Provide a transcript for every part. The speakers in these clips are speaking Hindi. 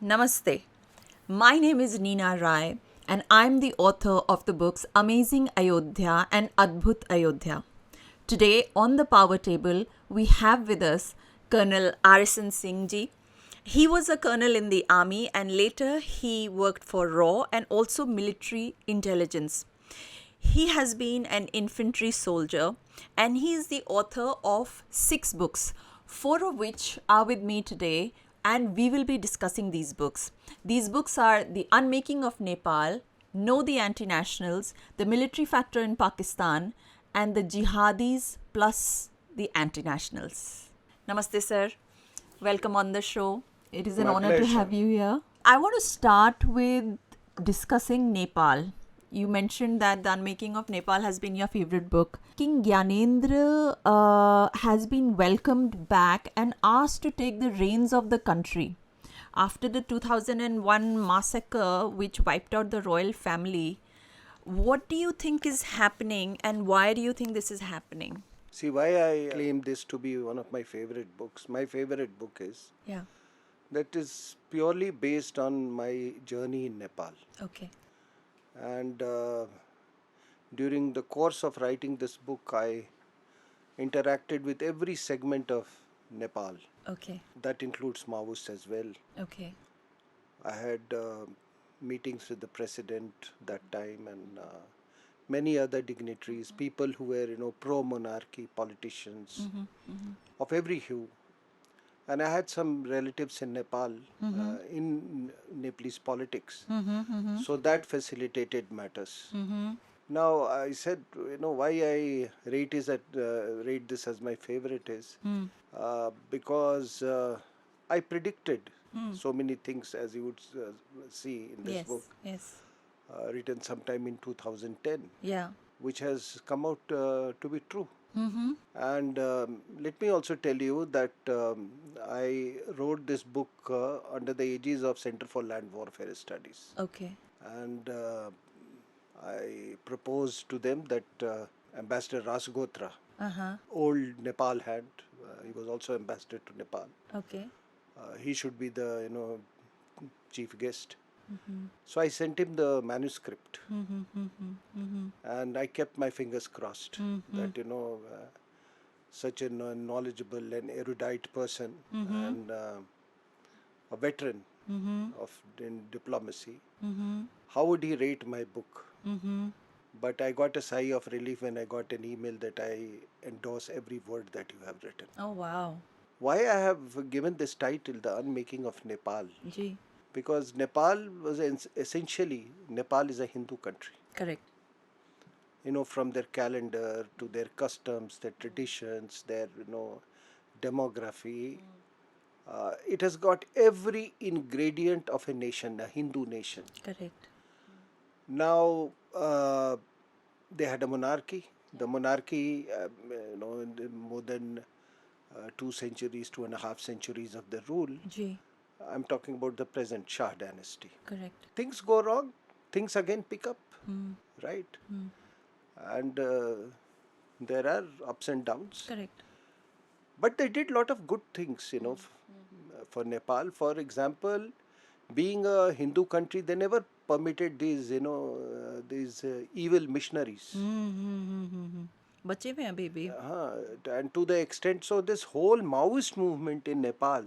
Namaste. My name is Neena Rai, and I'm the author of the books Amazing Ayodhya and Adbhut Ayodhya. Today, on the power table, we have with us Colonel Arisan Singh ji. He was a colonel in the army and later he worked for RAW and also military intelligence. He has been an infantry soldier and he is the author of 6 books, 4 of which are with me today, and we will be discussing these books. These books are The Unmaking of Nepal, Know the Anti-Nationals, The Military Factor in Pakistan, and The Jihadis plus the Anti-Nationals. Namaste, sir. Welcome on the show. It is an My honor to pleasure. have you here. I want to start with discussing Nepal. You mentioned that The Unmaking of Nepal has been your favorite book. King Gyanendra has been welcomed back and asked to take the reins of the country. After the 2001 massacre, which wiped out the royal family, what do you think is happening and why do you think this is happening? See, why I claim this to be one of my favorite books. My favorite book is Yeah. that is purely based on my journey in Nepal. Okay. And during the course of writing this book, I interacted with every segment of Nepal. Okay. That includes Maoists as well. Okay. I had meetings with the president that time and many other dignitaries, people who were, pro-monarchy, politicians of every hue. And I had some relatives in Nepal in Nepalese politics. So that facilitated matters. Now I said, why I rate this as my favorite is because I predicted so many things, as you would see in this Yes. book, Yes. written sometime in 2010, Yeah. which has come out to be true. And let me also tell you that I wrote this book under the aegis of Center for Land Warfare Studies. Okay. And I proposed to them that Ambassador Rasgotra, old Nepal had, he was also ambassador to Nepal. Okay. He should be the, chief guest. So I sent him the manuscript, and I kept my fingers crossed that such a knowledgeable and erudite person and a veteran of in diplomacy, how would he rate my book? But I got a sigh of relief when I got an email that I endorse every word that you have written. Oh, wow. Why I have given this title, The Unmaking of Nepal? Gee. Because Nepal was essentially, Nepal is a Hindu country. Correct. From their calendar to their customs, their traditions, their, demography. It has got every ingredient of a nation, a Hindu nation. Correct. Now, they had a monarchy. The monarchy, in the more than 2 centuries, 2.5 centuries of the rule, Gee. I'm talking about the present Shah dynasty. Correct. Things go wrong, things again pick up, right? And there are ups and downs. Correct. But they did a lot of good things, for Nepal. For example, being a Hindu country, they never permitted these evil missionaries. बचे हुए हैं अभी भी. And to the extent, so this whole Maoist movement in Nepal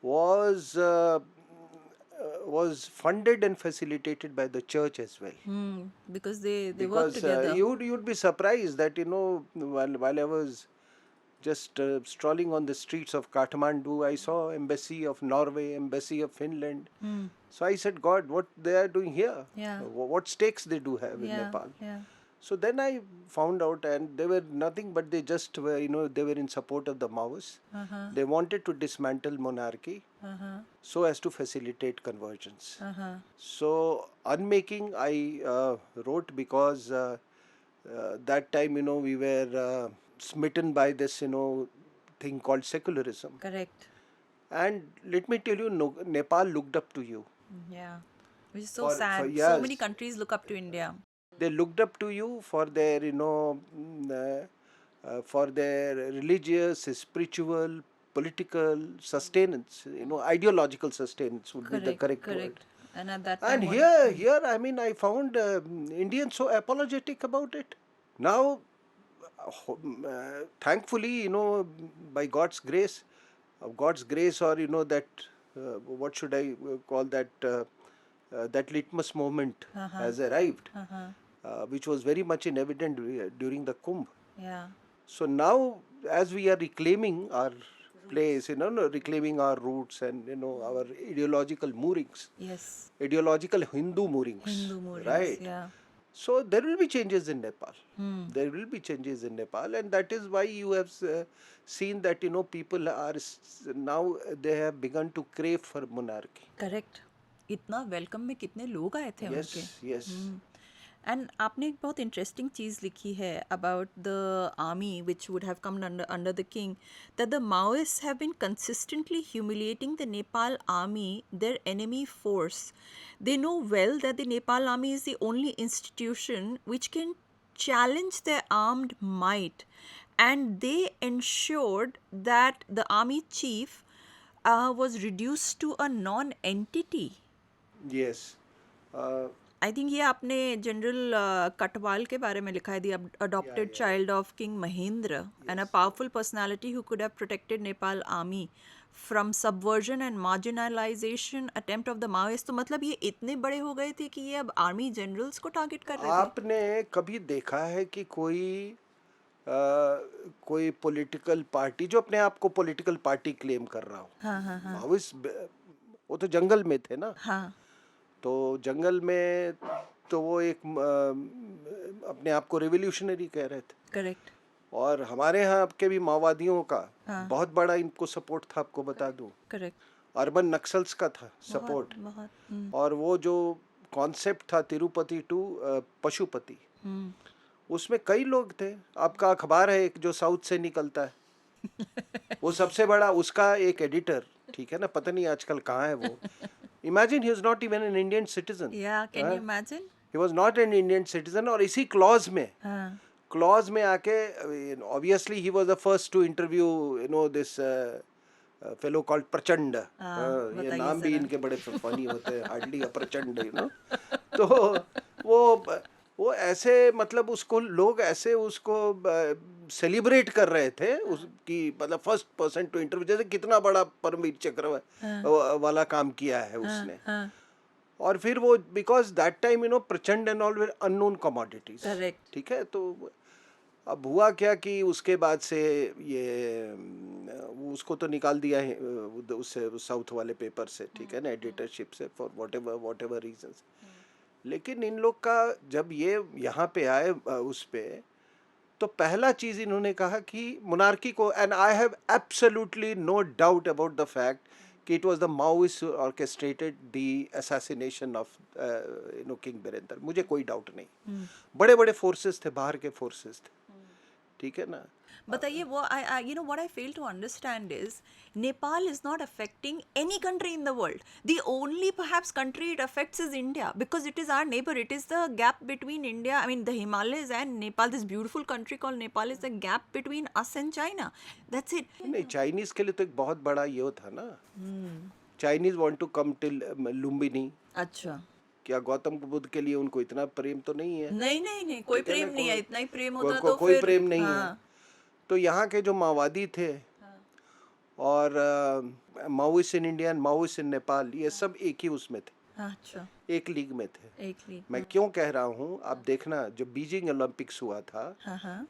was funded and facilitated by the church as well. Because they work Because together. you'd be surprised that while I was just strolling on the streets of Kathmandu, I saw embassy of Norway, embassy of Finland. So I said, God, what they are doing here? Yeah. What stakes they do have in Yeah. Nepal? Yeah. So then I found out, and they were nothing but they just were, they were in support of the Maoists. They wanted to dismantle monarchy so as to facilitate convergence. So, Unmaking, I wrote because that time, we were smitten by this, thing called secularism. Correct. And let me tell you, Nepal looked up to you. Yeah. Which is so For sad. So years. many countries look up to India. They looked up to you for their, for their religious, spiritual, political sustenance, ideological sustenance would be the correct word. correct. And at that And time, here, I mean, I found Indians so apologetic about it. Now, thankfully, by God's grace, or that, what should I call that? That litmus moment has arrived, which was very much in evident during the Kumbh. yeah, So now, as we are reclaiming our place, reclaiming our roots and our ideological moorings, yes, ideological Hindu moorings, Hindu moorings, right? yeah. So there will be changes in Nepal. There will be changes in Nepal, and that is why you have seen that people are now they have begun to crave for monarchy. Correct. इतना वेलकम में कितने लोग आए थे Yes, उनके. yes. एंड आपने एक बहुत इंटरेस्टिंग चीज़ लिखी है about the army which would have come under the king that the Maoist have been consistently humiliating the Nepal army their enemy force. They know well that the Nepal army is the only institution which can challenge their armed might, and they ensured that the army chief was reduced to a non-entity. Yes. I think ये आपने जनरल कटवाल के बारे में लिखा है, the adopted child of king Mahendra and a powerful personality who could have protected Nepal army from subversion and marginalisation attempt of the Maoist. तो मतलब ये इतने बड़े हो गए थे कि ये अब आर्मी जनरल्स को टारगेट कर रहे थे. आपने कभी देखा है कि कोई पॉलिटिकल पार्टी जो अपने आप को पॉलिटिकल पार्टी क्लेम कर रहा हो? हाँ. माओइस्ट वो तो जंगल में थे ना. हाँ. तो जंगल में तो वो एक अपने आप को रेवोल्यूशनरी कह रहे थे. करेक्ट. और हमारे यहाँ आपके भी माओवादियों का बहुत बड़ा इनको सपोर्ट था, आपको बता दूं. करेक्ट. अर्बन नक्सल्स का था सपोर्ट. और वो जो कॉन्सेप्ट था तिरुपति टू पशुपति, उसमें कई लोग थे. आपका अखबार है एक जो साउथ से निकलता है, वो सबसे बड़ा, उसका एक एडिटर, ठीक है ना, पता नहीं आजकल कहाँ है वो. Imagine he was not even an Indian citizen. Yeah, can you imagine? He was not an Indian citizen. और इसी clause में आके, obviously he was the first to interview this fellow called प्रचंड. ये नाम भी इनके बड़े फनी होते हैं, हार्डली प्रचंड, तो वो ऐसे, मतलब उसको लोग ऐसे उसको सेलिब्रेट कर रहे थे उसकी, मतलब फर्स्ट पर्सन टू इंटरव्यू, जैसे कितना बड़ा परमवीर चक्र वाला काम किया है उसने. और फिर वो, बिकॉज दैट टाइम प्रचंड and all where unknown commodities. ठीक है. तो अब हुआ क्या कि उसके बाद से ये उसको तो निकाल दिया है उससे, साउथ वाले पेपर से, ठीक है ना, एडिटरशिप से, फॉर वॉट एवर रीजंस. लेकिन इन लोग का जब ये यहाँ पे आए उस पे, तो पहला चीज़ इन्होंने कहा कि मोनार्की को, and I have absolutely no doubt about the fact कि it was the Maoist orchestrated the assassination of King Birendra. मुझे कोई डाउट नहीं. बड़े बड़े फोर्सेस थे, बाहर के फोर्सेस थे, ठीक है ना. बताइए, वो what I fail to understand is Nepal is not affecting any country in the world. The only perhaps country it affects is India, because it is our neighbor. It is the gap between India, I mean the Himalayas and Nepal. This beautiful country called Nepal is the gap between us and China. That's it. नहीं, चाइनीज के लिए तो एक बहुत बड़ा ये था ना. Chinese want to come till Lumbini. अच्छा. क्या गौतम बुद्ध के लिए उनको इतना प्रेम तो नहीं है? नहीं, कोई प्रेम नहीं है. इतना ही प्रेम होता तो कोई प्रेम नहीं है. तो यहाँ के जो माओवादी थे और Maoist in India and Maoist in Nepal, ये सब एक ही उसमें थे. अच्छा. एक लीग में थे. एक लीग. मैं क्यों कह रहा हूँ, आप देखना, जब बीजिंग ओलंपिक्स हुआ था,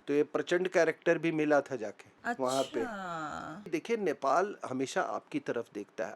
तो ये प्रचंड कैरेक्टर भी मिला था जाके वहाँ पे. देखिए, नेपाल हमेशा आपकी तरफ देखता है.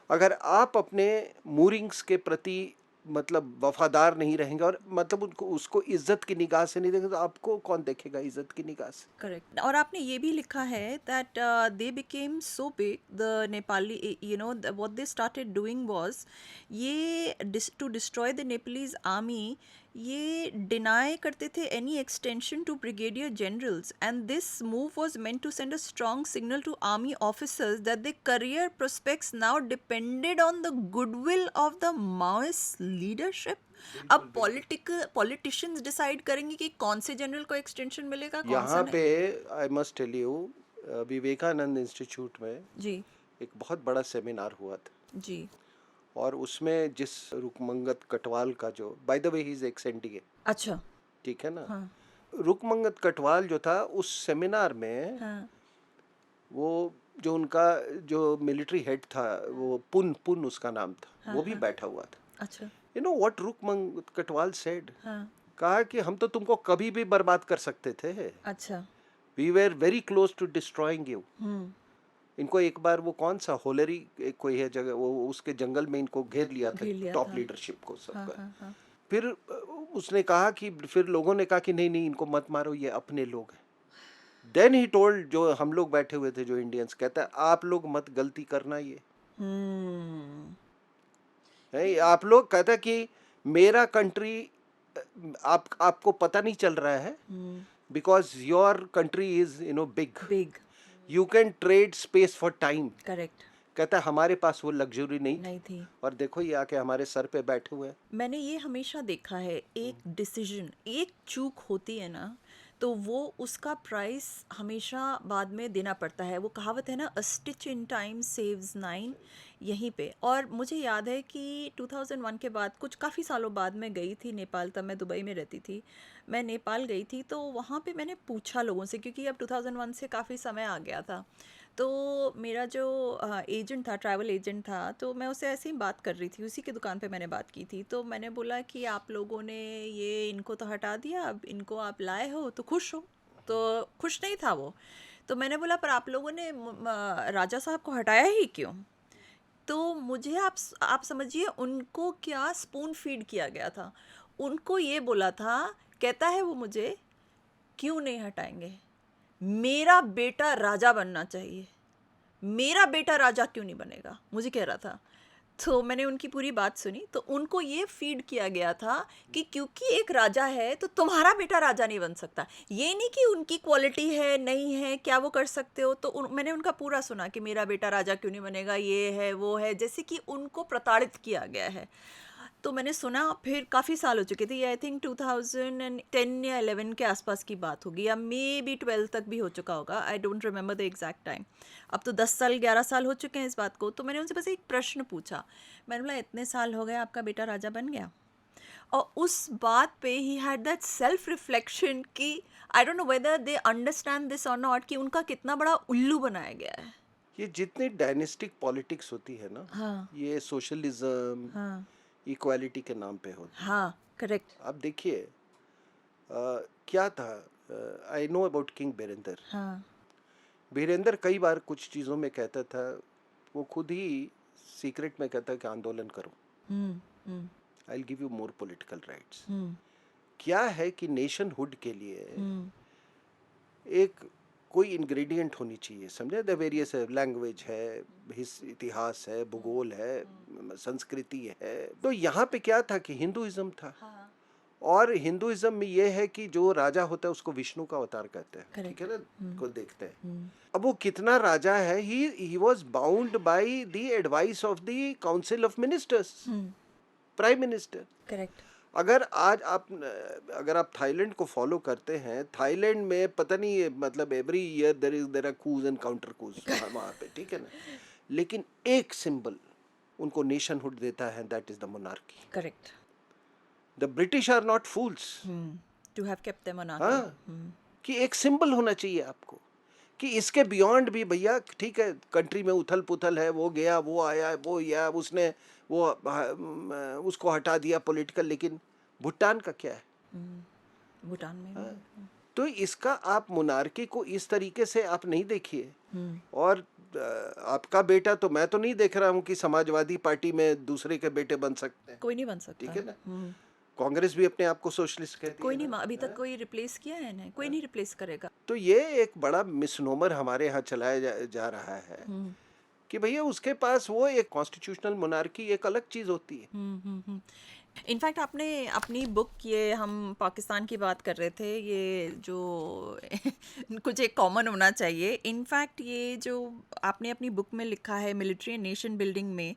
अगर आप अपने मूरिंग्स के प्रति मतलब वफादार नहीं रहेंगे, और मतलब उसको इज्जत की निगाह से नहीं देखेंगे, तो आपको कौन देखेगा इज्जत की निगाह से? करेक्ट. और आपने ये भी लिखा है that they became so big, the Nepali, what they started doing was, ये to destroy the Nepalese army, ये डिनाई करते थे any extension to brigadier generals, and this move was meant to send a strong signal to army officers that the career prospects now depended on the goodwill of the Maoist leadership. अब पॉलिटिशियंस डिसाइड करेंगे कि कौन से जनरल को एक्सटेंशन मिलेगा, कौन सा यहाँ पे I must tell you, Vivekananda institute में जी एक बहुत बड़ा सेमिनार हुआ था, जी। और उसमें जिस रुकमंगत कटवाल का, जो by the way he is ex NDA, अच्छा। ठीक है ना, हाँ रुकमंगत कटवाल जो था उस सेमिनार में, हाँ वो जो उनका जो मिलिट्री हेड था, वो पुन पुन उसका नाम था, हाँ वो भी हाँ। बैठा हुआ था। अच्छा। You know what Rookmangud Katawal said, हाँ। कहा कि हम तो तुमको कभी भी बर्बाद कर सकते थे, अच्छा। We were very close to destroying you. Hmm. इनको एक बार वो कौन सा होलरी एक कोई है जगह, वो उसके जंगल में इनको घेर लिया था, घेर लिया टॉप था। लीडरशिप को हाँ सबका। हाँ हाँ। फिर उसने कहा कि, फिर लोगों ने कहा कि नहीं नहीं इनको मत मारो, ये अपने लोग हैं। देन ही टोल्ड, जो हम लोग बैठे हुए थे जो इंडियंस, कहता है आप लोग मत गलती करना, ये हम्म। है, आप लोग, कहता है कि मेरा कंट्री, आपको पता नहीं चल रहा है, because your country is big, big. You can trade space for time. Correct. कहता है हमारे पास वो लग्जरी नहीं थी, नहीं थी। और देखो ये आके हमारे सर पे बैठे हुए हैं। मैंने ये हमेशा देखा है, एक डिसीजन, एक चूक होती है ना, तो वो उसका प्राइस हमेशा बाद में देना पड़ता है। वो कहावत है ना, अ stitch in time saves nine, यहीं पे। और मुझे याद है कि 2001 के बाद, कुछ काफ़ी सालों बाद, मैं गई थी नेपाल, तब मैं दुबई में रहती थी। मैं नेपाल गई थी, तो वहाँ पे मैंने पूछा लोगों से, क्योंकि अब 2001 से काफ़ी समय आ गया था। तो मेरा जो एजेंट था, ट्रैवल एजेंट था, तो मैं उससे ऐसे ही बात कर रही थी, उसी की दुकान पे मैंने बात की थी। तो मैंने बोला कि आप लोगों ने ये इनको तो हटा दिया, अब इनको आप लाए हो तो खुश हो। तो खुश नहीं था वो। तो मैंने बोला पर आप लोगों ने राजा साहब को हटाया ही क्यों? तो मुझे आप समझिए, उनको क्या स्पून फीड किया गया था। उनको ये बोला था, कहता है वो मुझे, क्यों नहीं हटाएंगे, मेरा बेटा राजा बनना चाहिए, मेरा बेटा राजा क्यों नहीं बनेगा, मुझे कह रहा था। तो मैंने उनकी पूरी बात सुनी, तो उनको ये फीड किया गया था कि क्योंकि एक राजा है तो तुम्हारा बेटा राजा नहीं बन सकता। ये नहीं कि उनकी क्वालिटी है, नहीं है, क्या वो कर सकते हो। तो मैंने उनका पूरा सुना कि मेरा बेटा राजा क्यों नहीं बनेगा, ये है वो है, जैसे कि उनको प्रताड़ित किया गया है। तो मैंने सुना, फिर काफ़ी साल हो चुके थे, ये आई थिंक 2010 या 11 के आसपास की बात होगी, या मे बी 12 तक भी हो चुका होगा, I don't remember the exact time. अब तो 10 साल 11 साल हो चुके हैं इस बात को। तो मैंने उनसे बस एक प्रश्न पूछा, मैंने बोला इतने साल हो गए, आपका बेटा राजा बन गया? और उस बात पे ही हैड दैट सेल्फ रिफ्लेक्शन कि I don't know whether they understand this or not, कि उनका कितना बड़ा उल्लू बनाया गया है। ये जितनी डायनेस्टिक पॉलिटिक्स होती है ना, हाँ ये सोशलिज्म, हाँ इक्वालिटी के नाम पे होती है। हाँ। करेक्ट। आप देखिए, क्या था, I know about king Birendra. हाँ। बीरेंद्र कई बार कुछ चीज़ों में कहता था, वो खुद ही सीक्रेट में कहता कि आंदोलन करो, hmm. I will give you more political rights. Hmm. क्या है कि नेशनहुड के लिए हम्म। एक कोई इंग्रेडिएंट होनी चाहिए, समझे, द वेरियस लैंग्वेज है, इतिहास है, भूगोल है, संस्कृति है। तो यहाँ पे क्या था कि हिंदुइज्म था, हाँ। और हिंदुइज्म में ये है कि जो राजा होता है उसको विष्णु का अवतार कहते हैं, ठीक है ना, को देखते हैं। अब वो कितना राजा है, he was bound by the advice of the council of ministers, prime minister. Correct. अगर आप थाईलैंड को फॉलो करते हैं, थाईलैंड में पता नहीं, मतलब every year there are coups and counter coups वहाँ पे, ठीक है ना, लेकिन एक सिंबल उनको नेशनहुड देता है, that is the monarchy. Correct. The British are not fools. To have kept them monarchy. हाँ, कि एक सिंबल होना चाहिए आपको, कि इसके बियॉन्ड भी भैया, ठीक है, कंट्री में उथल पुथल है, वो गया, वो आया, वो या उसने वो उसको हटा दिया पॉलिटिकल, लेकिन भूटान का क्या है? भूटान में भी। तो इसका आप मोनार्की को इस तरीके से आप नहीं देखिए। और आपका बेटा, तो मैं तो नहीं देख रहा हूँ कि समाजवादी पार्टी में दूसरे के बेटे बन सकते हैं, कोई नहीं बन सकता। ठीक है ना। कांग्रेस भी अपने आप को सोशलिस्ट कहती कोई है नहीं, ना। अभी तक कोई रिप्लेस किया है ना, कोई नहीं रिप्लेस करेगा। तो ये एक बड़ा मिसनोमर हमारे यहाँ चलाया जा रहा है कि भैया उसके पास वो एक कॉन्स्टिट्यूशनल मोनार्की एक अलग चीज होती है। इनफैक्ट आपने अपनी बुक, ये हम पाकिस्तान की बात कर रहे थे, ये जो कुछ एक कॉमन होना चाहिए। इनफैक्ट ये जो आपने अपनी बुक में लिखा है, मिलिट्री एंड नेशन बिल्डिंग में,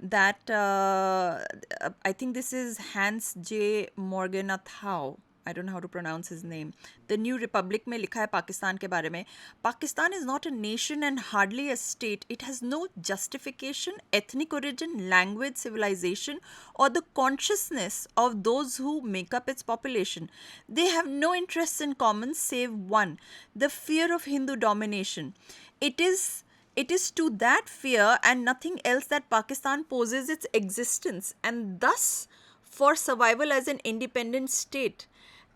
that I think this is Hans J Morgenthau, I don't know how to pronounce his name. The New Republic में लिखा है पाकिस्तान के बारे में. Pakistan is not a nation and hardly a state. It has no justification, ethnic origin, language, civilization, or the consciousness of those who make up its population. They have no interests in common save one, the fear of Hindu domination. It is to that fear and nothing else that Pakistan poses its existence, and thus for survival as an independent state.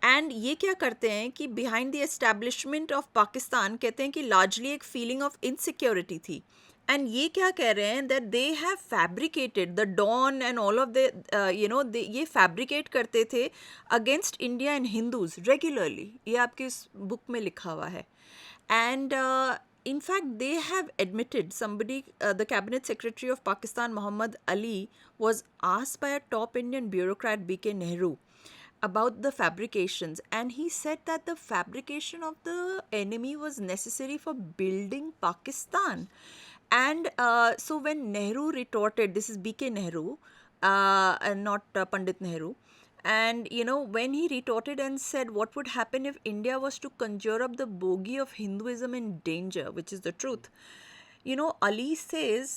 And ये क्या करते हैं कि behind the establishment of Pakistan कहते हैं कि लार्जली एक फीलिंग ऑफ इनसिक्योरिटी थी. एंड ये क्या कह रहे हैं that they have fabricated the dawn and all of the ये फैब्रिकेट करते थे against India and Hindus regularly. ये आपकी इस बुक में लिखा हुआ है. And in fact, they have admitted somebody, the cabinet secretary of Pakistan, Muhammad Ali, was asked by a top Indian bureaucrat, B.K. Nehru, about the fabrications, and he said that the fabrication of the enemy was necessary for building Pakistan. And so when Nehru retorted, this is B.K. Nehru, and not Pandit Nehru. And when he retorted and said what would happen if India was to conjure up the bogey of Hinduism in danger, which is the truth, Ali says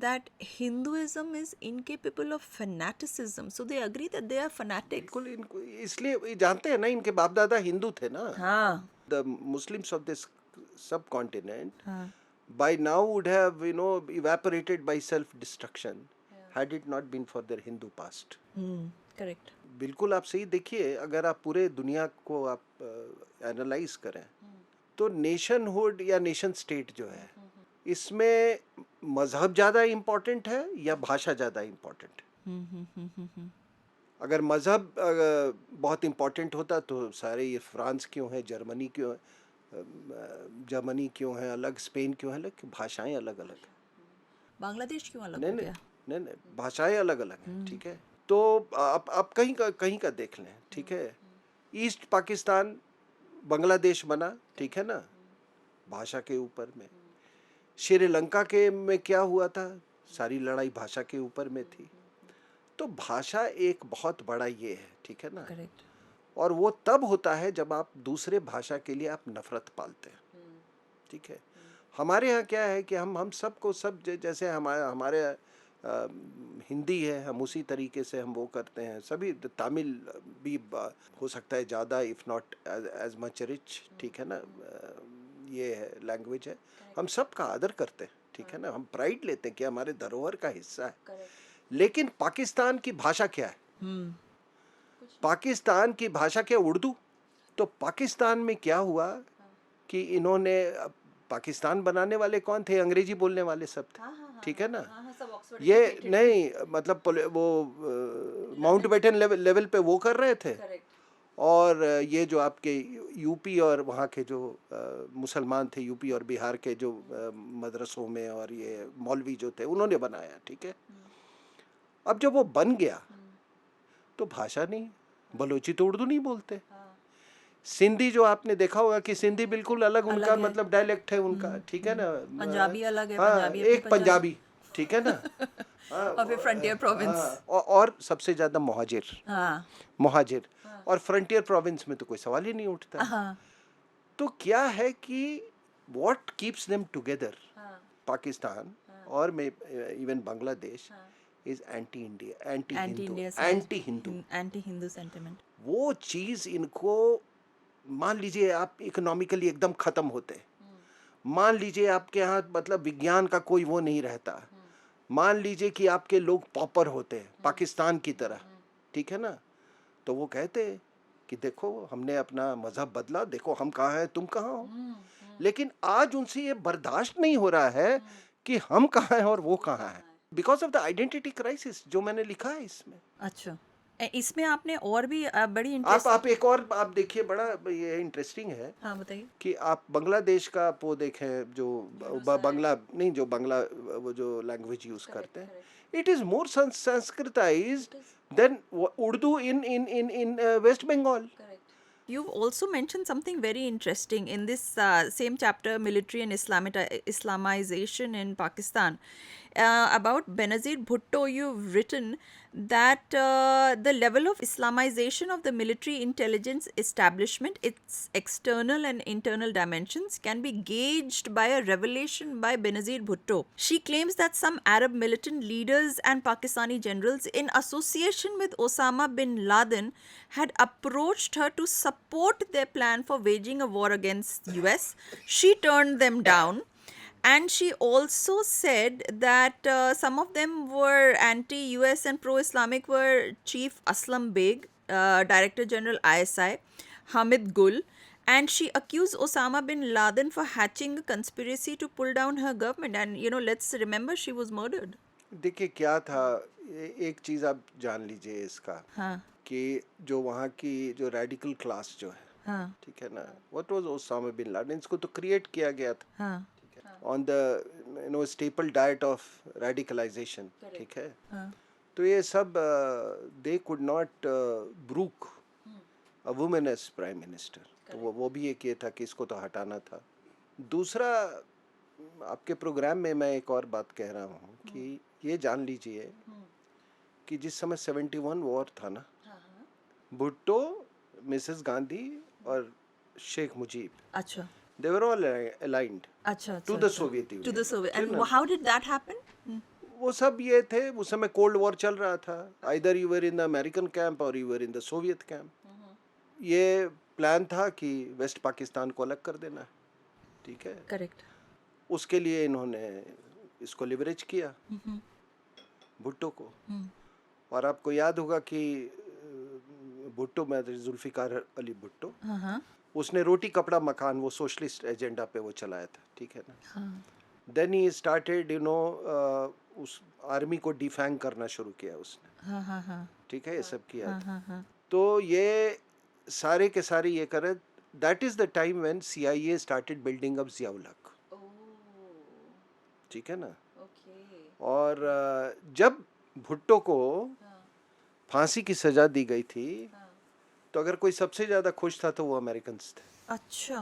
that Hinduism is incapable of fanaticism. So they agree that they are fanatics. बिल्कुल इनको इसलिए जानते हैं ना, इनके बाप दादा हिंदू थे ना. हाँ. The Muslims of this subcontinent by now would have evaporated by self-destruction had it not been for their Hindu past. Correct. बिल्कुल आप सही. देखिए, अगर आप पूरे दुनिया को आप एनालाइज करें तो नेशनहुड या नेशन स्टेट जो है, इसमें मजहब ज़्यादा इम्पोर्टेंट है या भाषा ज़्यादा इम्पोर्टेंट है? अगर मजहब बहुत इम्पोर्टेंट होता तो सारे ये फ्रांस क्यों है, जर्मनी क्यों है, जर्मनी क्यों है अलग, स्पेन क्यों है अलग, भाषाएं अलग अलग, बांग्लादेश क्यों अलग हो गया? नहीं, भाषाएं अलग अलग हैं. ठीक है, तो आप कहीं का देख लें. ठीक है, ईस्ट पाकिस्तान बांग्लादेश बना, ठीक है ना, भाषा के ऊपर में. श्रीलंका के में क्या हुआ था, सारी लड़ाई भाषा के ऊपर में थी. तो भाषा एक बहुत बड़ा ये है. ठीक है ना. Correct. और वो तब होता है जब आप दूसरे भाषा के लिए आप नफरत पालते हैं. ठीक है, हमारे यहाँ क्या है कि हम सबको सब जैसे हमारे हिंदी है, हम उसी तरीके से हम वो करते हैं. सभी तमिल भी हो सकता है ज़्यादा, if not as much rich. ठीक है ना, ये है लैंग्वेज है, हम सब का आदर करते हैं. ठीक है ना, हम प्राइड लेते हैं कि हमारे धरोहर का हिस्सा है. लेकिन पाकिस्तान की भाषा क्या है? पाकिस्तान की भाषा क्या? उर्दू. तो पाकिस्तान में क्या हुआ कि इन्होंने, पाकिस्तान बनाने वाले कौन थे? अंग्रेजी बोलने वाले सब थे. ठीक है ना. ये नहीं मतलब वो माउंटबेटन लेवल पे वो कर रहे थे. और ये जो आपके यूपी और वहाँ के जो मुसलमान थे, यूपी और बिहार के जो मदरसों में, और ये मौलवी जो थे, उन्होंने बनाया. ठीक है, अब जब वो बन गया तो भाषा नहीं, बलोची तो उर्दू नहीं बोलते. सिंधी जो आपने देखा होगा कि सिंधी बिल्कुल अलग उनका मतलब डायलेक्ट है उनका. ठीक है ना. पंजाबी अलग है. हाँ, एक पंजाबी. ठीक है ना. और फिर फ्रंटियर प्रोविंस. और सबसे ज्यादा मुहाजिर. और फ्रंटियर प्रोविंस में तो कोई सवाल ही नहीं उठता. तो क्या है कि what keeps them together, Pakistan और even Bangladesh, is anti India, anti Hindu sentiment. वो चीज इनको, मान लीजिए आप इकोनॉमिकली एकदम खत्म होते, मान लीजिए आपके यहाँ मतलब विज्ञान का कोई वो नहीं रहता, मान लीजिए कि आपके लोग पॉपर होते हैं पाकिस्तान की तरह. ठीक है ना. तो वो कहते कि देखो हमने अपना मजहब बदला, देखो हम कहाँ हैं, तुम कहाँ हो. लेकिन आज उनसे ये बर्दाश्त नहीं हो रहा है कि हम कहाँ हैं और वो कहाँ हैं, because of the identity crisis जो मैंने लिखा है इसमें. अच्छा, इसमें आपने और भी बड़ी आप एक और आप देखिए, बड़ा ये इंटरेस्टिंग है. हाँ, बताइए. कि आप बांग्लादेश का वो देखें, जो बांग्ला नहीं, जो बांग्ला वो जो लैंग्वेज यूज करते हैं, it is more Sanskritised than Urdu in West Bengal. You've also mentioned something very interesting in this same chapter, Military and Islamization in Pakistan. about Benazir Bhutto, you've written that the level of Islamization of the military intelligence establishment, its external and internal dimensions, can be gauged by a revelation by Benazir Bhutto. She claims that some Arab militant leaders and Pakistani generals, in association with Osama bin Laden, had approached her to support their plan for waging a war against US. She turned them down. And she also said that some of them were anti-US and pro-Islamic were Chief Aslam Beg, Director General ISI, Hamid Gul, and she accused Osama bin Laden for hatching a conspiracy to pull down her government. And let's remember she was murdered. देखिए क्या था, एक चीज़ आप जान लीजिए इसका, हाँ कि जो वहाँ की जो रेडिकल क्लास जो है, हाँ ठीक है ना, what was Osama bin Laden, इसको तो क्रिएट किया गया था हाँ on the staple diet of radicalisation, ठीक है. हाँ तो ये सब they could not brook a women as prime minister, तो वो भी एक ये था कि इसको तो हटाना था. दूसरा, आपके प्रोग्राम में मैं एक और बात कह रहा हूँ कि ये जान लीजिए कि जिस समय 71 वॉर था ना, भुट्टो, मिसेस गांधी और शेख मुजीब, अच्छा they were all aligned अच्छा to the Soviet Union. to the Soviet. ठीक And ना? how did that happen? वो सब ये थे, उस समय कोल्ड वॉर चल रहा था, either you were in the American camp or you were in the Soviet camp. ये प्लान था कि वेस्ट पाकिस्तान को अलग कर देना है, ठीक है. Correct. उसके लिए इन्होंने इसको लिवरेज किया, भुट्टो को. और आपको याद होगा कि भुट्टो में जुल्फिकार अली भुट्टो, हाँ उसने रोटी कपड़ा मकान वो सोशलिस्ट एजेंडा पे वो चलाया था, ठीक है ना. हाँ देन ही स्टार्टेड उस आर्मी को डिफैंग करना शुरू किया उसने, हाँ हाँ हाँ ठीक है, ये सब किया हाँ था. हाँ हाँ तो ये सारे के सारे ये करे, that is the time when CIA started building up Ziaul हक, ठीक है ना. और जब भुट्टो को फांसी की सजा दी गई थी, तो अगर कोई सबसे ज्यादा खुश था तो वो अमेरिकन्स थे, अच्छा.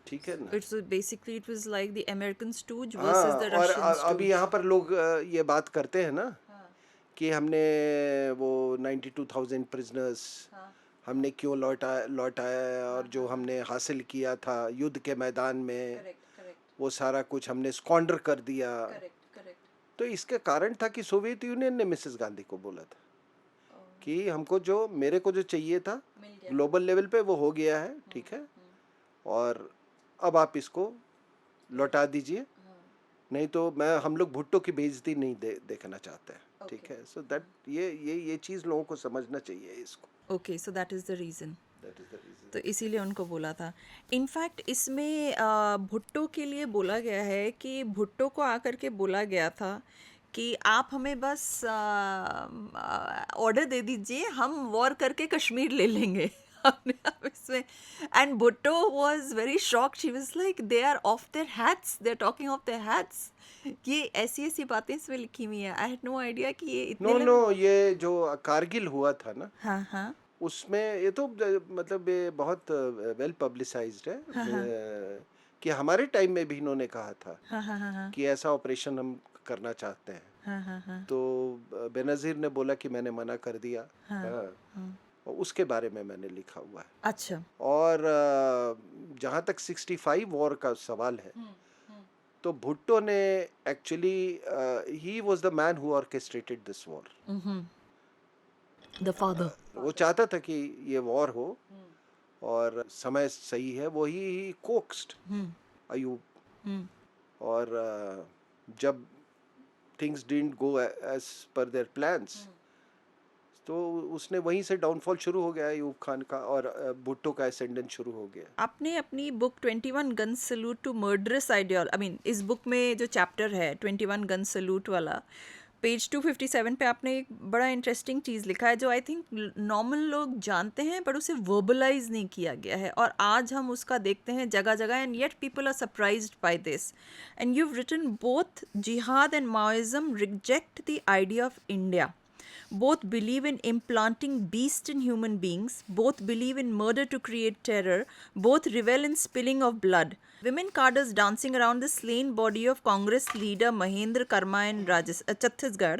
ठीक है ना. It's basically it was like the American stooge हाँ, versus the और Russian अभी stooge. यहाँ पर लोग ये बात करते हैं ना कि हमने वो 92,000 प्रिजनर्स हमने क्यों लौटाया, और जो हमने हासिल किया था युद्ध के मैदान में, वो सारा कुछ हमने स्क्वांडर कर दिया. तो इसके कारण था कि सोवियत यूनियन ने मिसेस गांधी को बोला था कि हमको जो मेरे को जो चाहिए था ग्लोबल लेवल पे वो हो गया है, ठीक है, और अब आप इसको लौटा दीजिए, नहीं तो हम लोग भुट्टो की बेइज्जती नहीं देखना चाहते हैं, ठीक है. सो दैट ये चीज़ लोगों को समझना चाहिए इसको. Okay, so that is the reason. That is the reason. तो इसीलिए उनको बोला था. इनफैक्ट इसमें भुट्टो के लिए बोला गया है कि भुट्टो को आकर के बोला गया था कि आप हमें बस ऑर्डर दे दीजिए, हम वॉर करके कश्मीर ले लेंगे. इसमें and Bhutto was very shocked. She was like they are off their hats, they are talking of their hats. ये ऐसी बातें इसमें लिखी हुई है. आई हैड नो आइडिया कि ये इतने नो ये जो कारगिल हुआ था ना, हाँ हाँ उसमें ये तो मतलब ये बहुत वेल पब्लिसाइज्ड है, कि हमारे टाइम में भी इन्होंने कहा था हाँ हाँ हाँ कि ऐसा ऑपरेशन हम करना चाहते हैं. हाँ हाँ हाँ तो बेनज़ीर ने बोला कि मैंने मना कर दिया. और उसके बारे में मैंने लिखा हुआ है. अच्छा. और जहाँ तक 65 वॉर का सवाल है, तो भुट्टो ने actually he was the man who orchestrated this war. The father. वो चाहता था कि ये वॉर हो और समय सही है, वो ही कोक्स्ड अयूब. और जब things didn't go as per their plans, तो उसने वहीं से डाउनफॉल शुरू हो गया अयूब खान का, और भुट्टो का एसेंडेंट शुरू हो गया. आपने अपनी book 21 gun salute to murderous ideology, I mean इस बुक में जो चैप्टर है 21 गन सैल्यूट वाला, पेज 257 पे आपने एक बड़ा इंटरेस्टिंग चीज़ लिखा है जो आई थिंक नॉर्मल लोग जानते हैं बट उसे वर्बलाइज नहीं किया गया है, और आज हम उसका देखते हैं जगह जगह. And yet people are surprised by this. And you have written both jihad and Maoism reject the idea of India. both believe in implanting beast in human beings, both believe in murder to create terror, both revel in spilling of blood. Women carders dancing around the slain body of Congress leader Mahendra Karma in Chhattisgarh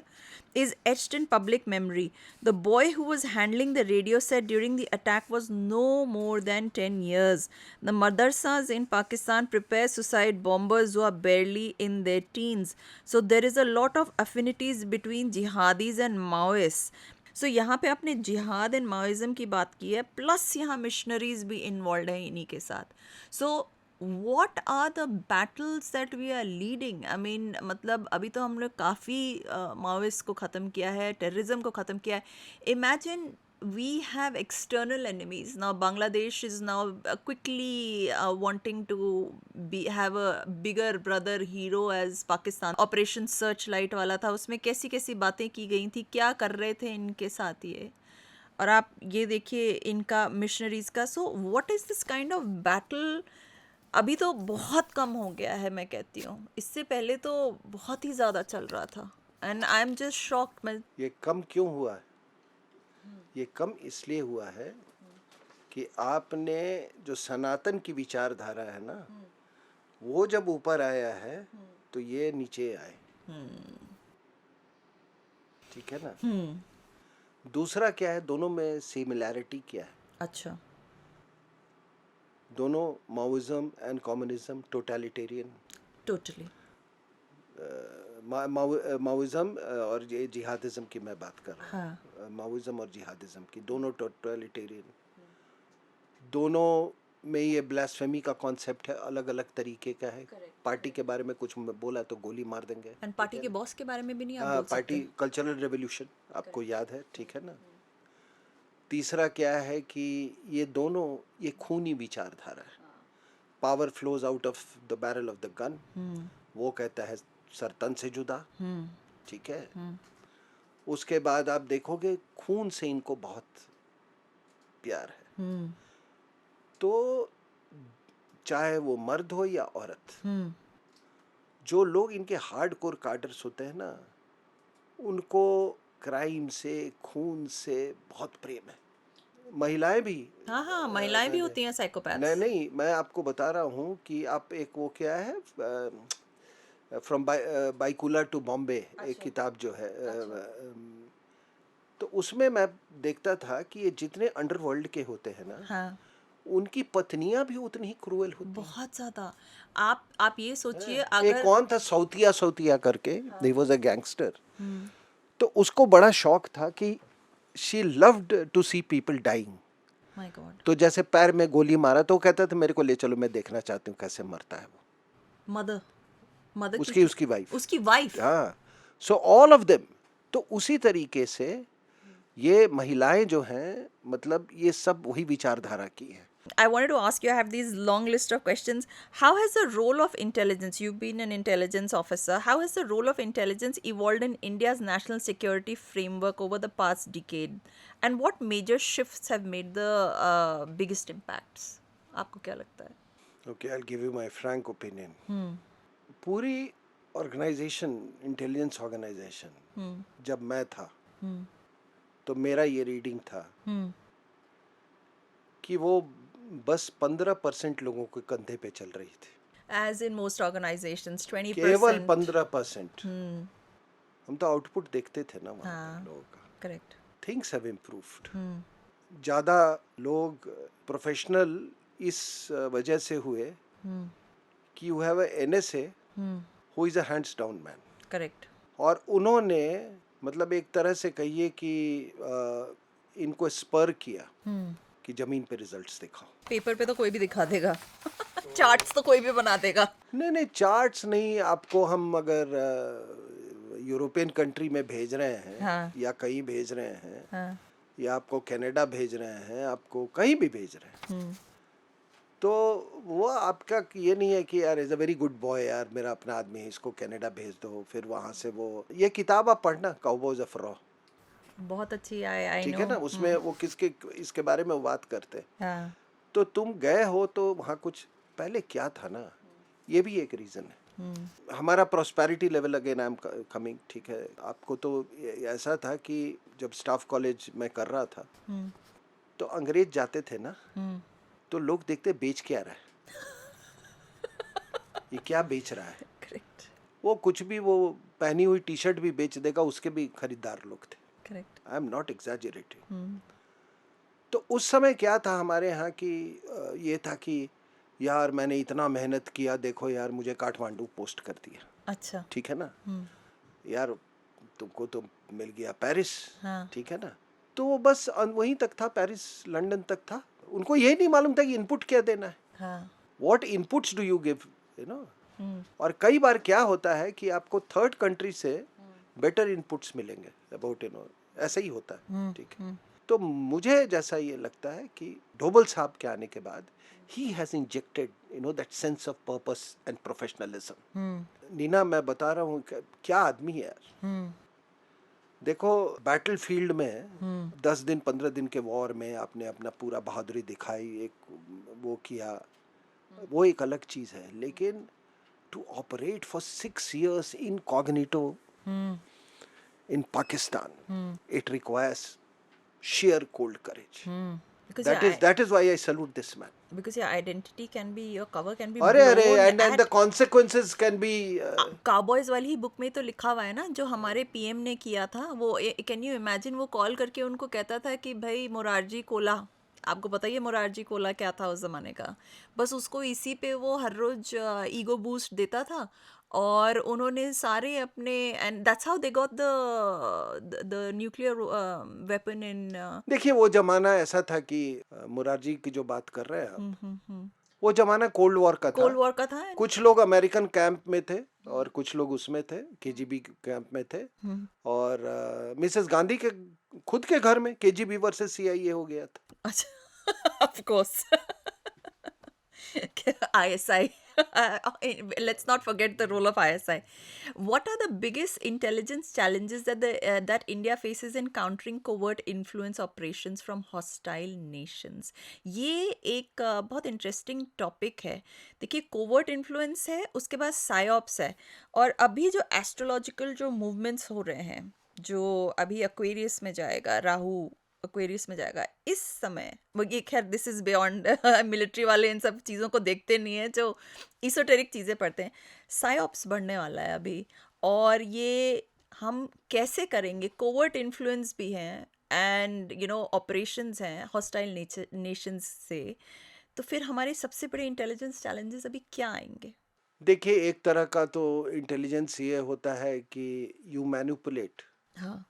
is etched in public memory. The boy who was handling the radio set during the attack was no more than 10 years. The madrasas in Pakistan prepare suicide bombers who are barely in their teens. So there is a lot of affinities between jihadis and Maoists. सो यहाँ पे आपने जिहाद एंड माओइज्म की बात की है, प्लस यहाँ मिशनरीज भी इन्वॉल्व हैं इन्हीं के साथ. सो what are the battles that we are leading? I mean, मतलब अभी तो हम लोग काफ़ी माओइस्ट को ख़त्म किया है, टेररिज्म को ख़त्म किया है. Imagine we have external enemies. Now Bangladesh is now quickly wanting to have a bigger brother hero as Pakistan. Operation Searchlight वाला था, उसमें कैसी कैसी बातें की गई थी, क्या कर रहे थे इनके साथ ये. और आप ये देखिए इनका मिशनरीज का. So what is this kind of battle? अभी तो बहुत कम हो गया है, मैं कहती हूँ. इससे पहले तो बहुत ही ज़्यादा चल रहा था. And I am just shocked. मैं ये कम क्यों हुआ है? ये कम इसलिए हुआ है कि आपने जो सनातन की विचारधारा है ना, वो जब ऊपर आया है तो ये नीचे आए. ठीक है ना. दूसरा क्या है, दोनों में सिमिलैरिटी क्या है? अच्छा. दोनों Maoism and communism totalitarian. Totally. Maoism और ये जिहादिज्म की मैं बात कर रहा हूँ. हाँ. माओइज्म और जिहादिज्म की दोनों टोटलिटेरियन. दोनों में ये ब्लास्फेमी का कॉन्सेप्ट है, अलग अलग तरीके का है. पार्टी के बारे में कुछ बोला तो गोली मार देंगे. एंड पार्टी के बॉस के बारे में भी नहीं आप बोल सकते. पार्टी कल्चरल रेवोल्यूशन आपको याद है, ठीक है ना. तीसरा क्या है कि ये दोनों ये खूनी विचारधारा है. Power flows out of the barrel of the gun. वो कहता है सर तन से जुदा. ठीक है. उसके बाद आप देखोगे खून से इनको बहुत प्यार है. तो चाहे वो मर्द हो या औरत, जो लोग इनके हार्डकोर कार्डर्स होते हैं ना, उनको क्राइम से, खून से बहुत प्रेम है. महिलाएं भी. हाँ, महिलाएं भी होती हैं साइकोपैथ्स. नहीं, मैं आपको बता रहा हूँ कि आप एक वो क्या है, फ्रॉम बाइकुलर टू बॉम्बे, एक किताब जो है. तो उसमें मैं देखता था कि ये जितने अंडरवर्ल्ड के होते हैं ना, हाँ. उनकी पत्नियां भी उतनी ही क्रूएल होती हैं. बहुत ज्यादा. आप ये सोचिए, अगर एक कौन था सौतिया करके, ही वाज अ गैंगस्टर. तो उसको बड़ा शौक था कि she loved to see people dying. My god. तो जैसे पैर में गोली मारा तो वो कहता था मेरे को ले चलो, मैं देखना चाहती हूँ कैसे मरता है वो. मदर उसकी वाइफ. हाँ. So all of them. तो उसी तरीके से ये महिलाएं जो हैं, मतलब ये सब वही विचारधारा की है. I wanted to ask you, I have these long list of questions. How has the role of intelligence, you've been an intelligence officer, how has the role of intelligence evolved in India's national security framework over the past decade? And what major shifts have made the biggest impacts? आपको क्या लगता है? Okay, I'll give you my frank opinion. पूरी ऑर्गेनाइजेशन, इंटेलिजेंस ऑर्गेनाइजेशन, जब मैं था तो मेरा ये रीडिंग था कि वो बस 15% लोगों के कंधे पे चल रही थी. As in most organizations, 20%. केवल 15%. हम तो आउटपुट देखते थे ना वहाँ लोगों का. करेक्ट. Things have improved. ज़्यादा लोग प्रोफेशनल इस वजह से हुए कि you have a NSA who is a hands down man. Correct. और उन्होंने मतलब एक तरह से कहिए कि इनको स्पर किया कि जमीन पे रिजल्ट्स दिखाओ. पेपर पे तो कोई भी दिखा देगा. चार्ट्स तो कोई भी बना देगा. नहीं, चार्ट्स नहीं. आपको हम अगर यूरोपियन कंट्री में भेज रहे हैं, हाँ. या कहीं भेज रहे हैं, हाँ. या आपको कनाडा भेज रहे हैं, आपको कहीं भी भेज रहे हैं, तो वो आपका ये नहीं है कि यार is a very good boy, यार मेरा अपना आदमी है, इसको कनाडा भेज दो. फिर वहाँ से वो ये किताब आप पढ़ना, काउबॉयज ऑफ रॉ. बहुत अच्छी. आई ठीक है ना. उसमें वो किसके इसके बारे में बात करते हैं. हाँ. तो तुम गए हो तो वहाँ कुछ पहले क्या था ना, ये भी एक रीज़न है. हमारा prosperity level, again I am coming, ठीक है, आपको तो ऐसा था कि जब स्टाफ कॉलेज में कर रहा था तो अंग्रेज जाते थे ना, तो लोग देखते बेच क्या रहा है, ये क्या बेच रहा है। करेक्ट, वो कुछ भी, वो पहनी हुई टी शर्ट भी बेच देगा, उसके भी खरीदार लोग थे। Correct. I am not exaggerating. तो उस समय क्या था हमारे यहाँ की, ये था कि यार मैंने इतना मेहनत किया, देखो यार मुझे काठमांडू पोस्ट कर दिया, अच्छा। ठीक है ना, यार तुमको तो मिल गया पेरिस, हाँ। ठीक है ना। तो वो बस वहीं तक था, पेरिस लंदन तक था, उनको यही नहीं मालूम था कि इनपुट क्या देना है, हाँ। What inputs do you give, you know. और कई बार क्या होता है कि आपको थर्ड कंट्री से बेटर इनपुट्स मिलेंगे अबाउट, यू नो, ऐसा ही होता है, ठीक है। तो मुझे जैसा ये लगता है कि डोबल साहब के आने के बाद ही has injected, you know, that sense of purpose and professionalism. Neena, मैं बता रहा हूँ क्या आदमी है यार। देखो, बैटल फील्ड में 10 दिन 15 दिन के वॉर में आपने अपना पूरा बहादुरी दिखाई, एक वो किया, वो एक अलग चीज है, लेकिन to operate for 6 years incognito in Pakistan, it requires sheer cold courage. Because That is why I salute this man. because your identity can be, your cover can be अरे blown and the consequences can be cowboys वाली ही बुक में तो लिखा हुआ है ना, जो हमारे पीएम ने किया था वो। कैन यू इमेजिन, वो कॉल करके उनको कहता था कि भाई मोरारजी कोला, आपको पता ही है मोरारजी कोला क्या था उस ज़माने का, बस उसको इसी पे वो हर रोज ईगो बूस्ट देता था। और उन्होंने सारे अपने, and that's how they got the nuclear weapon in. देखिए, वो जमाना ऐसा था कि मुरारजी की जो बात कर रहे हैं आप, वो जमाना कोल्ड वॉर का था। कोल्ड वॉर का था। कुछ लोग अमेरिकन कैंप में थे और कुछ लोग उसमें थे, केजीबी कैंप में थे, और मिसेस गांधी के खुद के घर में केजीबी वर्सेस सीआईए हो गया था। अच्छा, of course. ISI. Let's not forget the role of ISI. What are the biggest intelligence challenges that India faces in countering covert influence operations from hostile nations? ये एक बहुत इंटरेस्टिंग टॉपिक है। देखिए, कोवर्ट इन्फ्लुएंस है, उसके बाद साइऑप्स है, और अभी जो एस्ट्रोलॉजिकल जो मूवमेंट्स हो रहे हैं, जो अभी एक्वेरियस में जाएगा, राहु एक्वेरियस में जाएगा इस समय, वो ये खैर दिस इज बियॉन्ड, मिलिट्री वाले इन सब चीज़ों को देखते नहीं है, जो इsoteric चीज़ें पढ़ते हैं। साइऑप्स बढ़ने वाला है अभी, और ये हम कैसे करेंगे, कोवर्ट इन्फ्लुएंस भी हैं, एंड यू नो ऑपरेशंस हैं हॉस्टाइल नेशंस से, तो फिर हमारे सबसे बड़े इंटेलिजेंस चैलेंजेस अभी क्या आएंगे? देखिए, एक तरह का तो इंटेलिजेंस ये होता है कि यू मैनिपुलेट हाँ,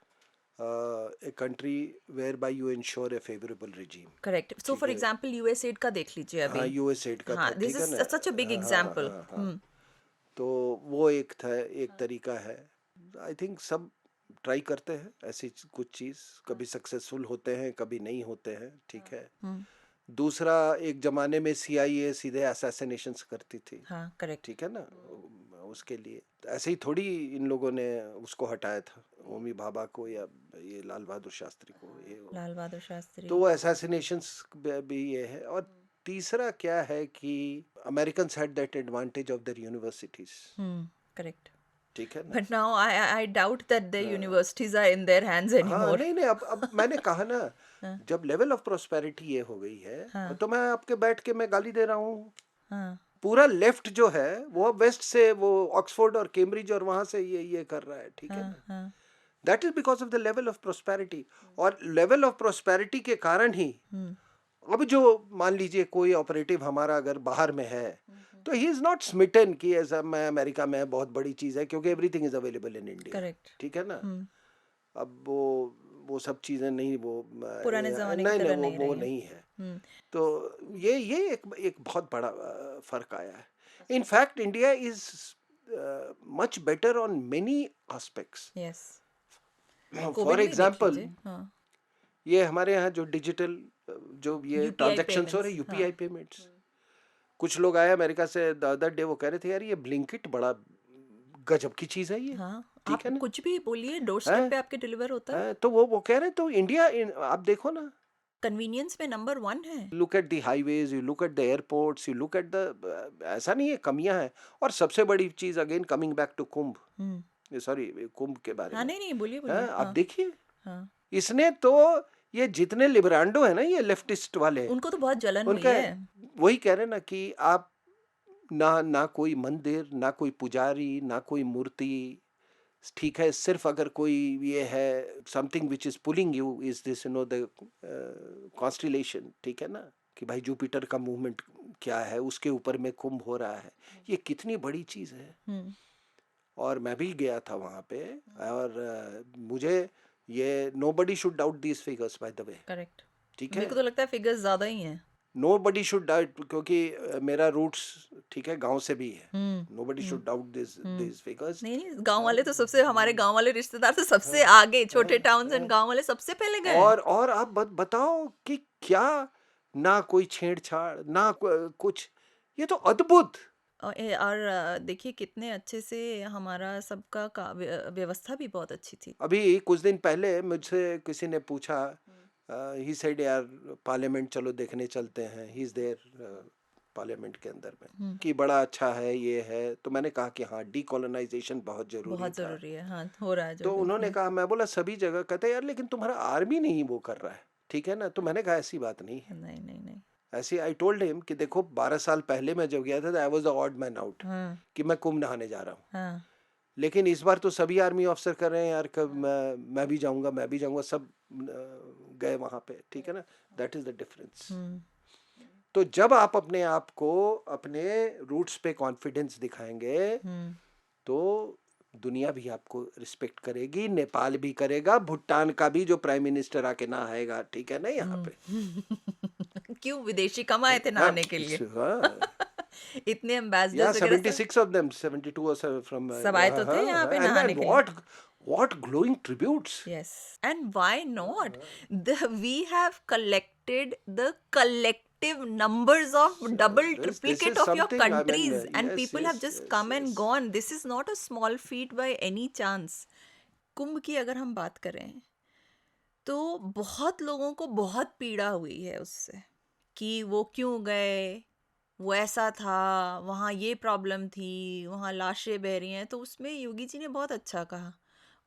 a country whereby you ensure a favorable regime. Correct. So for example USAID का देख लीजिए हाँ, अभी। यूएसएड का हाँ, था, दिस ठीक है इज ना। सच अ बिग एग्जांपल। तो वो एक था, एक तरीका है। आई थिंक सब ट्राई करते हैं ऐसी कुछ चीज़, कभी सक्सेसफुल होते हैं, कभी नहीं होते हैं, ठीक है। दूसरा, एक जमाने में सीआईए सीधे असैसिनेशंस करती थी, हाँ, करेक्ट। ठीक है ना। उसके लिए ऐसे ही थोड़ी इन लोगों ने उसको हटाया था, होमी भाभा को या ये लाल बहादुर शास्त्री को, ये लाल बहादुर शास्त्री। तो वो असैसिनेशंस भी ये है। और तीसरा क्या है कि Americans had that advantage of their universities, correct. ठीक है ना। But now I doubt that the universities are in their hands हाँ, anymore. नहीं, अब मैंने कहा ना, जब लेवल ऑफ प्रोस्पेरिटी ये हो गई है, तो मैं आपके बैठ के मैं गाली दे रहा हूँ। हाँ, पूरा लेफ्ट जो है वो अब वेस्ट से, वो ऑक्सफोर्ड और कैम्ब्रिज और वहां से ये कर रहा है, ठीक है ना। हाँ, that is because of the level of prosperity. और लेवल ऑफ प्रोस्पेरिटी के कारण ही अब जो, मान लीजिए कोई ऑपरेटिव हमारा अगर बाहर में है, तो ही इज नॉट स्मिटन कि ऐसा मैं अमेरिका में बहुत बड़ी चीज है, क्योंकि everything is available in India, correct. ठीक है ना। अब वो सब चीजें नहीं, वो पुराने ज़माने की नहीं, तरह नहीं, नहीं वो रही नहीं है। तो ये एक बहुत बड़ा फर्क आया है। In fact India is much better on many aspects. Yes, for example, हाँ, ये हमारे यहाँ जो डिजिटल जो ये UPI ट्रांजैक्शंस हो रहे, payments, यूपीआई पेमेंट्स, कुछ लोग आए अमेरिका से द अदर डे, वो कह रहे थे यार ये ब्लिंकिट बड़ा गजब की चीज है ये, हाँ, ठीक आप है ना। कुछ भी बोलिए, डोर स्टेप पे आपके डिलीवर होता है। तो वो कह रहे हैं, तो इंडिया आप देखो ना, कन्वीनियंस में नंबर 1 है। Look at the highways, you look at the airports, you look at the, ऐसा नहीं है कमियां हैं। और सबसे बड़ी चीज, again coming back to Kumbh, sorry Kumbh के बारे हाँ, में, नहीं बोलिए हाँ, बोलिए। आप हाँ देखिए हाँ, इसने तो, ये जितने लिबरांडो है ना, ये लेफ्टिस्ट वाले, उनको तो बहुत जलन हुई उनका है। वही कह रहे ना कि आप ना कोई मंदिर, ना कोई पुजारी, ना कोई मूर्ति, ठीक है, सिर्फ अगर कोई ये है, something which is pulling you is this, you know, the constellation, ठीक है ना, कि भाई जुपिटर का मूवमेंट क्या है, उसके ऊपर में कुंभ हो रहा है, ये कितनी बड़ी चीज है। और मैं भी गया था वहां पे, और मुझे ये, nobody should doubt these figures by the way, correct. ठीक मेरे है, को तो लगता है फिगर्स ज्यादा ही हैं। nobody should doubt, क्योंकि मेरा रूट्स, ठीक है, गांव से भी है, nobody should doubt these figures। नहीं, गांव वाले तो सबसे, हमारे गांव वाले रिश्तेदार तो सबसे आगे, छोटे टाउन्स एंड गांव वाले सबसे पहले गए। और आप बताओ कि क्या, ना कोई छेड़छाड़, ना कुछ, ये तो अद्भुत। और देखिए कितने अच्छे से हमारा सबका व्यवस्था भी बहुत अच्छी थी। अभी कुछ दिन पहले मुझसे किसी ने पूछा, ही सेड यार पार्लियामेंट चलो देखने चलते हैं, ही इज देयर पार्लियामेंट के अंदर में, कि बड़ा अच्छा है ये है। तो मैंने कहा कि हाँ, डीकोलोनाइजेशन बहुत बहुत था। जरूरी है, हाँ, हो रहा है जो तो भी। उन्होंने कहा, मैं बोला सभी जगह, कहते यार लेकिन तुम्हारा आर्मी नहीं वो कर रहा है, ठीक है ना। तो मैंने कहा ऐसी बात नहीं है, नहीं नहीं नहीं। ऐसी, आई टोल्ड हिम कि देखो 12 साल पहले मैं जब गया था, I was the odd man out, हाँ कि मैं कुंभ नहाने जा रहा हूँ। हाँ लेकिन इस बार तो सभी आर्मी ऑफिसर कर रहे हैं यार, कब मैं भी जाऊंगा, मैं भी जाऊंगा, सब गए वहां पे, ठीक है ना। That is the difference. तो जब आप अपने आप को, अपने रूट्स पे कॉन्फिडेंस दिखाएंगे, तो दुनिया भी आपको रिस्पेक्ट करेगी, नेपाल भी करेगा, भूटान का भी, जो प्राइम मिनिस्टर आके नहाएगा, ठीक है ना, यहाँ पे। क्यों, विदेशी कम आए थे नहाने के लिए? इतने Yeah, एम्बेसडर्स वगैरह सब 76 of them, 72 or so from सब आए तो थे यहाँ पे and नहाने के लिए। what glowing tributes. Yes, and why not? We have collected the collective numbers of double, This triplicate is of your something, I mean, countries, and yes, people have yes, just yes, come and yes. gone. This is not a small feat by any chance. कुंभ की अगर हम बात करें तो बहुत लोगों को बहुत पीड़ा हुई है उससे, कि वो क्यों गए, वो ऐसा था, वहाँ ये प्रॉब्लम थी, वहाँ लाशें बह रही हैं। तो उसमें योगी जी ने बहुत अच्छा कहा,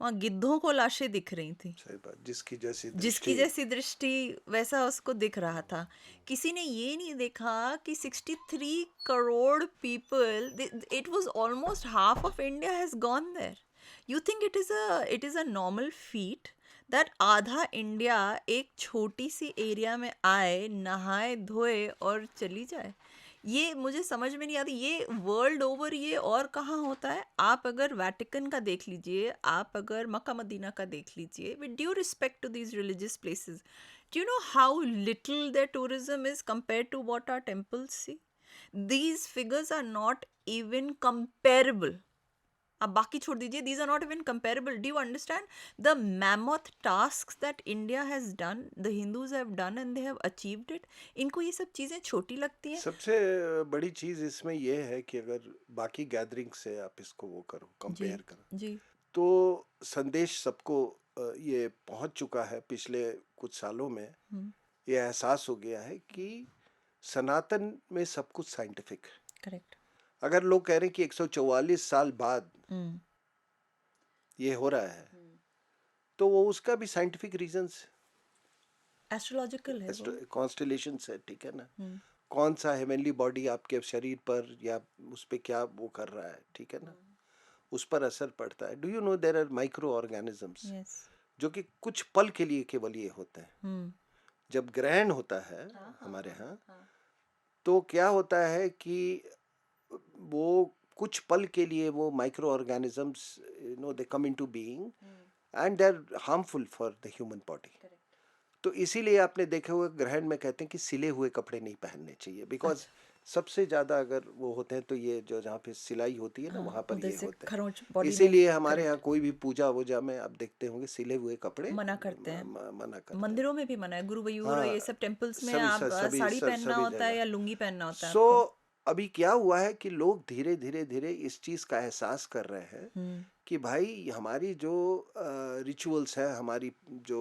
वहाँ गिद्धों को लाशें दिख रही थी, सही बात, जिसकी जैसी जिसकी दृष्टि। जैसी दृष्टि वैसा उसको दिख रहा था। किसी ने ये नहीं देखा कि 63 crore people, it was almost half of India has gone there. You think it is a normal feat that आधा इंडिया एक छोटी सी एरिया में आए, नहाए धोए और चली जाए? ये मुझे समझ में नहीं आती। ये वर्ल्ड ओवर ये और कहाँ होता है? आप अगर वैटिकन का देख लीजिए, आप अगर मक्का मदीना का देख लीजिए, with due respect to these religious places, do you know how little their tourism is compare to what our temples see? These figures are not even comparable. अब बाकी छोड़ दीजिए, these are not even comparable. Do you understand the mammoth tasks that India has done, the Hindus have done and they have achieved it? इनको ये सब चीज़ें छोटी लगती हैं। सबसे बड़ी चीज इसमें यह है कि अगर बाकी गैदरिंग से आप इसको वो करो, जी कंपेयर करो, जी तो संदेश सबको ये पहुंच चुका है। पिछले कुछ सालों में ये एहसास हो गया है कि सनातन में सब कुछ साइंटिफिक है। करेक्ट। अगर लोग कह रहे हैं कि 144 साल बाद ये हो रहा है, तो वो उसका भी साइंटिफिक रीजंस, एस्ट्रोलॉजिकल है वो। कॉन्स्टलेशन से, ठीक है ना, कौन सा हेवनली बॉडी आपके शरीर पर या उस पे क्या वो कर रहा है, ठीक है ना, उस पर असर पड़ता है। Do you know there are micro organisms जो कि कुछ पल के लिए केवल ये होते हैं। जब ग्रहण होता है हमारे यहाँ, तो क्या होता है कि वो कुछ पल के लिए वो micro organisms, you know, they come into being and they are harmful for the human body. तो इसीलिए आपने देखा हुआ ग्रहण में कहते हैं कि सिले हुए कपड़े नहीं पहनने चाहिए, बिकॉज सबसे ज्यादा अगर वो होते हैं तो ये जो जहाँ पे सिलाई होती है ना, वहाँ पर ये होते हैं। इसीलिए हमारे यहाँ कोई भी पूजा वूजा में आप देखते होंगे सिले हुए कपड़े मना करते हैं, मना करते हैं। मंदिरों में भी मना है, गुरुवायूर और ये सब टेम्पल्स में सभी आप साड़ी पहनना होता है जगह। या लुंगी पहनना होता है सो आपको। अभी क्या हुआ है कि लोग धीरे धीरे धीरे इस चीज का एहसास कर रहे हैं कि भाई हमारी जो रिचुअल्स है, हमारी जो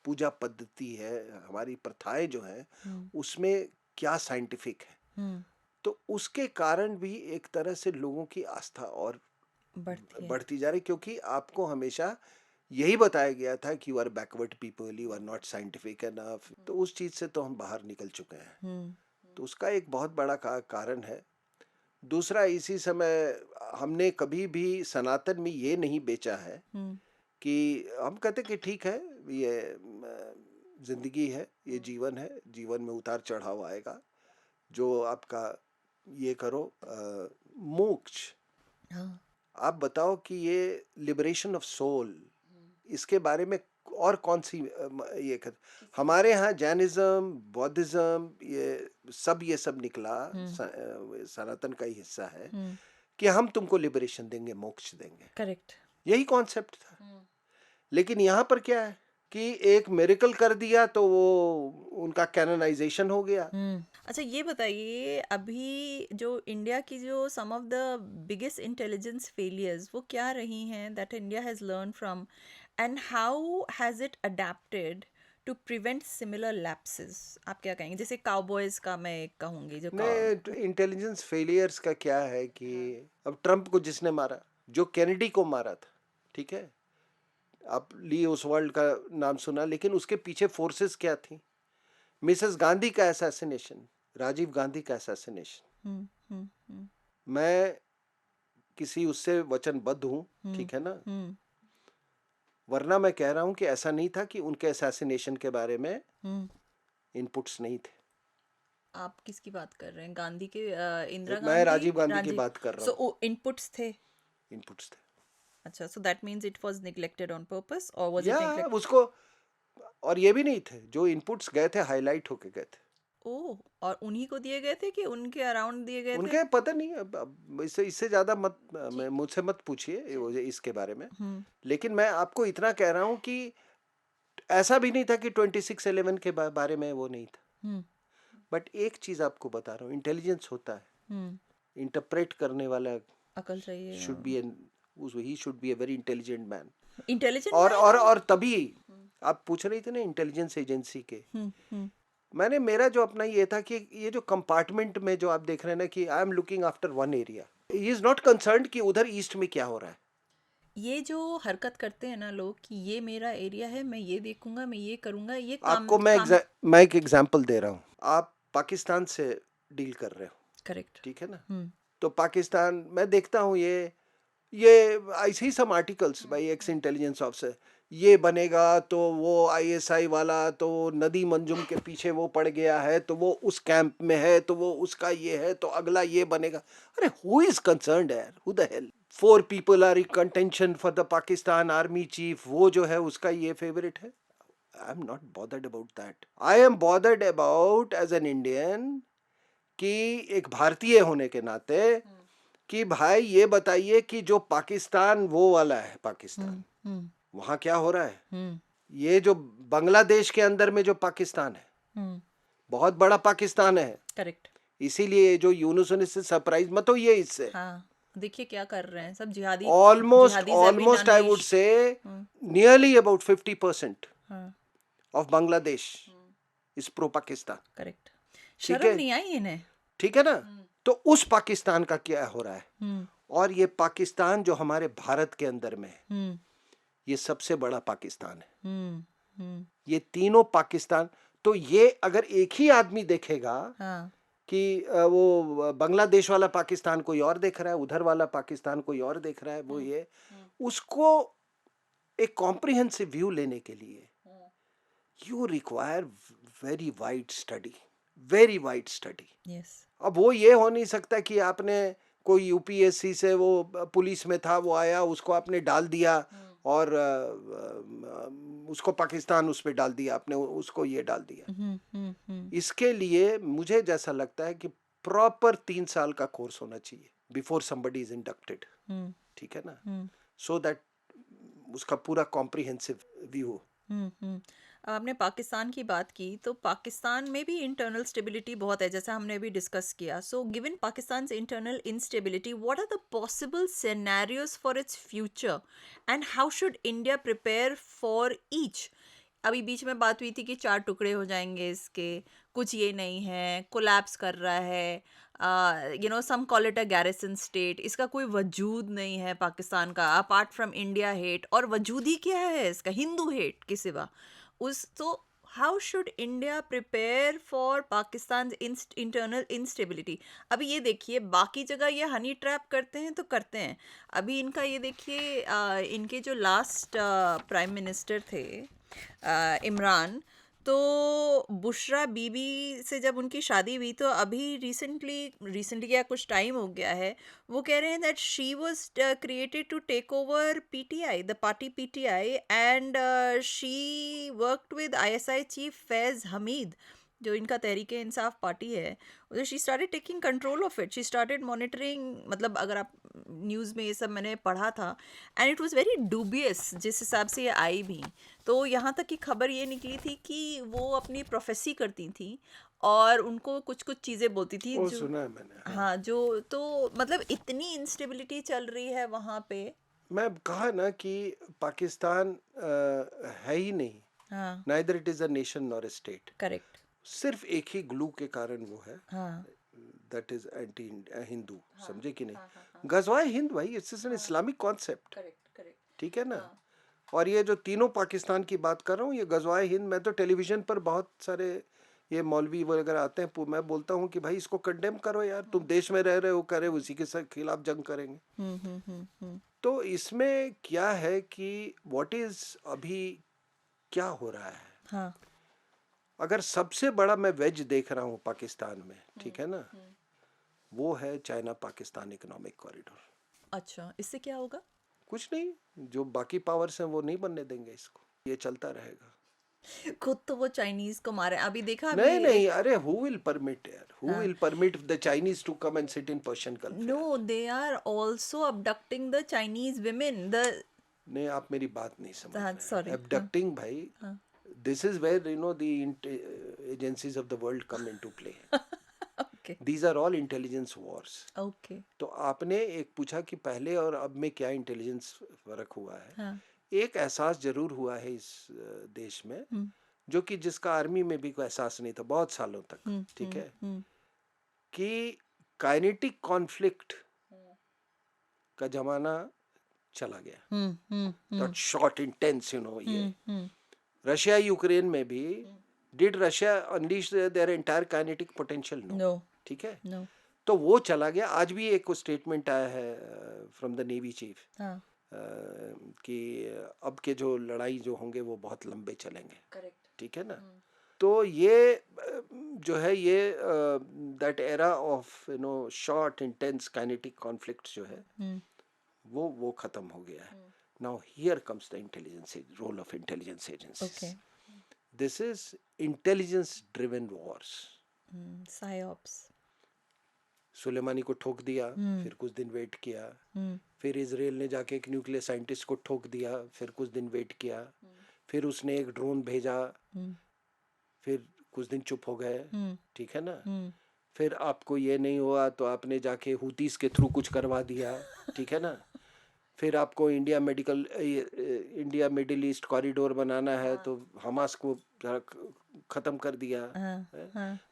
पूजा पद्धति है, हमारी प्रथाएं जो हैं, उसमें क्या साइंटिफिक है। तो उसके कारण भी एक तरह से लोगों की आस्था और बढ़ती जा रही, क्योंकि आपको हमेशा यही बताया गया था कि you are backward people, you are not scientific enough. तो उस चीज से तो हम बाहर निकल चुके हैं। तो उसका एक बहुत बड़ा कारण है। दूसरा, इसी समय हमने कभी भी सनातन में ये नहीं बेचा है कि हम कहते कि ठीक है, ये जिंदगी है, ये जीवन है, जीवन में उतार चढ़ाव आएगा, जो आपका ये करो मोक्ष। आप बताओ कि ये लिबरेशन ऑफ सोल, इसके बारे में और कौन सी ये हमारे यहाँ जैनिज्म, बौद्धिज्म, ये सब निकला, सनातन का ही हिस्सा है कि हम तुमको लिबरेशन देंगे, मोक्ष देंगे। करेक्ट। यही कॉन्सेप्ट था। लेकिन यहाँ पर क्या है कि एक मिरेकल कर दिया तो वो उनका कैनोनाइजेशन हो गया। अच्छा, ये बताइए, अभी जो इंडिया की जो some of the biggest intelligence failures वो क्या रही हैं that India has learn from, and how has it adapted to prevent similar lapses? आप क्या कहेंगे? जैसे काउबॉयज का मैं एक कहूंगी, जो नहीं, इंटेलिजेंस फेलियर्स का क्या है कि अब ट्रंप को जिसने मारा, जो कैनेडी को मारा था, ठीक है, आप ली ओसवाल्ड का नाम सुना, लेकिन उसके पीछे फोर्सेस क्या थी? मिसेस गांधी का असैसिनेशन, राजीव गांधी का असैसिनेशन। मैं किसी उससे वचनबद्ध हूँ, ठीक है ना, वरना मैं कह रहा हूँ कि ऐसा नहीं था कि उनके असैसिनेशन के बारे में इनपुट्स नहीं थे। आप किसकी बात कर रहे हैं? गांधी के, इंदिरा गांधी? मैं राजीव गांधी की बात कर रहा हूँ। सो इनपुट्स थे? इनपुट्स थे। अच्छा, so that means it was neglected on purpose, or was it या neglected? उसको, और ये भी नहीं थे, जो इनपुट्स गए थे हाईलाइट होके गए थे। ओह, और उन्हीं को दिए गए थे कि उनके अराउंड दिए गए थे? उनके पता नहीं, अब इससे ज्यादा मत मुझसे मत पूछिए इसके बारे में। लेकिन मैं आपको इतना कह रहा हूँ कि ऐसा भी नहीं था कि 26/11 के बारे में वो नहीं था। बट एक चीज आपको बता रहा हूँ, इंटेलिजेंस होता है, इंटरप्रेट करने वाला अकल चाहिए। Should be he should be a very intelligent man. Intelligent और तभी आप पूछ रही थे ना इंटेलिजेंस एजेंसी के, मैंने मेरा जो अपना ये था कि ये जो कंपार्टमेंट में जो आप देख रहे हैं ना कि I am looking after one area, he is not concerned कि उधर ईस्ट में क्या हो रहा है। ये जो हरकत करते हैं ना लोग कि ये मेरा एरिया है, मैं ये देखूंगा, मैं ये करूंगा, ये काम आपको मैं एक एग्जांपल दे रहा हूँ। आप पाकिस्तान से डील कर रहे हो, करेक्ट, ठीक है ना, तो पाकिस्तान मैं देखता हूँ ये ऐसे ही some articles by ex intelligence officer, ये बनेगा तो वो आईएसआई वाला तो नदी मंजुम के पीछे वो पड़ गया है, तो वो उस कैंप में है, तो वो उसका ये है, तो अगला ये बनेगा। अरे हु इज कंसर्न्ड यार, who the hell. 4 people are in contention for the Pakistan army chief, वो जो है उसका ये फेवरेट है। I am not bothered about that. I am bothered about as an Indian, कि एक भारतीय होने के नाते, कि भाई ये बताइए कि जो पाकिस्तान वो वाला है, पाकिस्तान वहां क्या हो रहा है। ये जो बांग्लादेश के अंदर में जो पाकिस्तान है, बहुत बड़ा पाकिस्तान है। करेक्ट। इसीलिए जो यूनुस से सरप्राइज मत हो ये इससे। हाँ, देखिए क्या कर रहे हैं सब जिहादी। Almost I would say nearly about 50% of Bangladesh is pro Pakistan. Correct. शर्म नहीं आई इन्हें, ठीक है ना। तो उस पाकिस्तान का क्या हो रहा है, और ये पाकिस्तान जो हमारे भारत के अंदर में है, ये सबसे बड़ा पाकिस्तान है। ये तीनों पाकिस्तान, तो ये अगर एक ही आदमी देखेगा कि वो बांग्लादेश वाला पाकिस्तान कोई और देख रहा है, उधर वाला पाकिस्तान कोई और देख रहा है, वो ये उसको एक कॉम्प्रिहेंसिव व्यू लेने के लिए you require very wide study, very wide study. अब वो ये हो नहीं सकता कि आपने कोई यूपीएससी से वो पुलिस में था, वो आया, उसको आपने डाल दिया और उसको पाकिस्तान उस पर डाल दिया, आपने उसको ये डाल दिया। इसके लिए मुझे जैसा लगता है कि प्रॉपर 3 साल का कोर्स होना चाहिए बिफोर समबडी इज इंडक्टेड, ठीक है ना, सो दैट उसका पूरा कॉम्प्रिहेंसिव व्यू हो। आपने पाकिस्तान की बात की, तो पाकिस्तान में भी इंटरनल स्टेबिलिटी बहुत है, जैसा हमने अभी डिस्कस किया. So given Pakistan internal instability, what are the possible scenarios for its future and how should India prepare for each? अभी बीच में बात हुई थी कि 4 टुकड़े हो जाएंगे इसके, कुछ ये नहीं है, कोलैप्स कर रहा है, some call it a garrison state. इसका कोई वजूद नहीं है पाकिस्तान का, अपार्ट फ्रॉम इंडिया हेट. और वजूद ही क्या है इसका? हिंदू हेट के सिवा. उस तो how should India prepare for Pakistan internal instability? अभी ये देखिए, बाकी जगह ये हनी ट्रैप करते हैं तो करते हैं. अभी इनका ये देखिए, इनके जो लास्ट प्राइम मिनिस्टर थे, इमरान, तो बुशरा बीबी से जब उनकी शादी हुई, तो अभी रिसेंटली क्या कुछ टाइम हो गया है, वो कह रहे हैं that she was created to take over PTI, the party PTI, and she worked with ISI chief Faiz Hameed, जो इनका तहरीक इंसाफ पार्टी है. She started taking control of it, she started monitoring. मतलब अगर आप न्यूज़ में ये सब मैंने पढ़ा था, and it was very dubious जिस हिसाब से ये आई भी. तो यहाँ तक की खबर ये निकली थी कि वो अपनी प्रोफेसी करती थी और उनको कुछ कुछ चीज़ें बोलती थी वो जो, सुना है मैंने, हाँ. हाँ, जो तो मतलब इतनी इंस्टेबिलिटी चल रही है वहाँ पे. मैं कहा ना कि पाकिस्तान है ही नहीं, हाँ, neither it is a nation nor a state. Correct. सिर्फ एक ही ग्लू के कारण वो है, हाँ, दैट इज एंटी हिंदू. समझे कि नहीं? गजवाए हिंद भाई, it's an Islamic concept. Correct, correct. ठीक है ना? और ये जो तीनों पाकिस्तान की बात कर रहा हूँ, ये गजवाए हिंद, मैं तो टेलीविजन पर बहुत सारे ये मौलवी वगैरह आते हैं, मैं बोलता हूँ कि भाई इसको कंडेम करो यार, तुम देश में रह रहे हो, करे उसी के खिलाफ जंग करेंगे. तो इसमें क्या है कि व्हाट इज अभी क्या हो रहा है? हाँ, अगर सबसे बड़ा मैं वेज देख रहा हूँ पाकिस्तान में, ठीक है ना, वो है चाइना पाकिस्तान इकोनॉमिक कॉरिडोर. अच्छा, इससे क्या होगा? कुछ नहीं, जो बाकी पावर्स हैं वो नहीं बनने देंगे इसको, ये चलता रहेगा. खुद तो वो चाइनीज को मारे. अभी देखा, नहीं अभी नहीं, अरे हु विल परमिट यार, who will permit the Chinese to come and sit in Persian Gulf? No, they are also abducting the Chinese women. The नहीं, आप मेरी बात नहीं समझ हाँ, रहे. sorry, एबडक्टिंग भाई, this is where the agencies of the world come into play. Okay, these are all intelligence wars. Okay. तो आपने एक पूछा कि पहले और अब में क्या इंटेलिजेंस फर्क हुआ है. हाँ, एक एहसास जरूर हुआ है इस देश में, जो कि जिसका आर्मी में भी कोई एहसास नहीं था बहुत सालों तक, ठीक है, कि काइनेटिक कॉन्फ्लिक्ट का जमाना चला गया. नॉट शॉर्ट इंटेंस, ये रशिया यूक्रेन में भी, did Russia unleash their entire kinetic potential? No, ठीक है. नो. तो वो चला गया. आज भी एक स्टेटमेंट आया है फ्रॉम द नेवी चीफ हाँ, कि अब के जो लड़ाई जो होंगे वो बहुत लंबे चलेंगे. करेक्ट. ठीक है ना? तो ये जो है, ये that era of short intense kinetic conflict जो है, वो खत्म हो गया है. Now here comes the intelligence role of intelligence agencies. Okay. This is intelligence driven wars. Psyops. Soleimani को ठोक दिया, फिर कुछ दिन वेट किया, फिर इजराइल ने जाके एक न्यूक्लियर साइंटिस्ट को ठोक दिया, फिर कुछ दिन वेट किया, फिर उसने एक ड्रोन भेजा, फिर कुछ दिन चुप हो गए. ठीक है ना? फिर आपको ये नहीं हुआ तो आपने जाके हुतीस के थ्रू कुछ करवा दिया. ठीक है ना? फिर आपको इंडिया मिडिल ईस्ट कॉरिडोर बनाना है, तो हमास को खत्म कर दिया.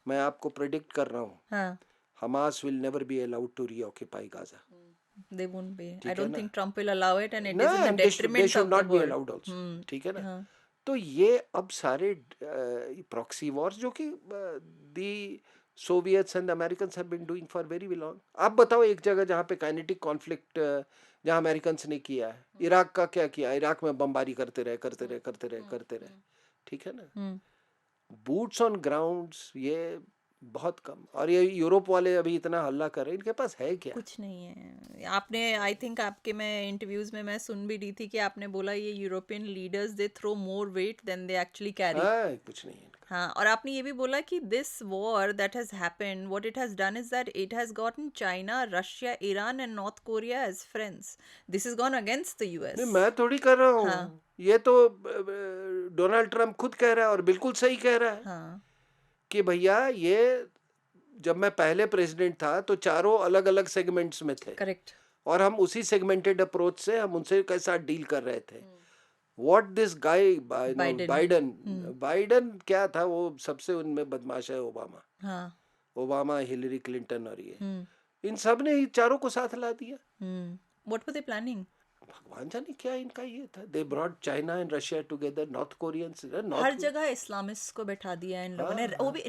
मैं आपको प्रेडिक्ट कर रहा हूँ, Hamas will never be allowed to reoccupy Gaza. They won't be. I है don't ना? think Trump will allow it, and it No, is in the and they detriment should of not the be world. allowed also. ठीक है ना? हाँ. तो ये अब सारे प्रॉक्सी वॉर्स जो कि the Soviets and Americans have been doing for very long. आप बताओ एक जगह जहाँ पे काइनेटिक कॉन्फ्लिक्ट जहाँ अमेरिकन्स ने किया है. इराक का क्या किया? इराक में बमबारी करते रहे. ठीक है ना? बूट्स ऑन ग्राउंड्स ये बहुत कम. और ये यूरोप वाले अभी इतना हल्ला कर रहे हैं, इनके पास है क्या? कुछ नहीं है. आपने, आई थिंक आपके मैं इंटरव्यूज में मैं सुन भी रही थी कि आपने बोला ये European leaders they throw more weight than they actually carry. कुछ नहीं है. हाँ, और आपने ये भी बोला कि this war that has happened, what it has done is that it has gotten China, Russia, Iran and North Korea as friends. This is gone against the US. नहीं, मैं थोड़ी कर रहा हूँ. ये तो डोनाल्ड ट्रंप खुद कह रहा है और बिल्कुल सही कह रहा है हाँ कि भैया ये, जब मैं पहले प्रेसिडेंट था तो चारों अलग अलग सेगमेंट्स में थे करेक्ट और हम उसी सेगमेंटेड अप्रोच से हम उनसे के साथ डील कर रहे थे. What this guy Biden Biden क्या था, वो सबसे उनमें बदमाश है. ओबामा, हाँ ओबामा, हिलरी क्लिंटन और ये, हम्म इन सब ने ही चारों को साथ ला दिया. व्हाट वर दे प्लानिंग भगवान जाने क्या इनका ये था. They brought China and Russia together. North Koreans, her north, जगह इस्लामिस्ट को बैठा दिया है इन लोगों ने हाँ वो हाँ, भी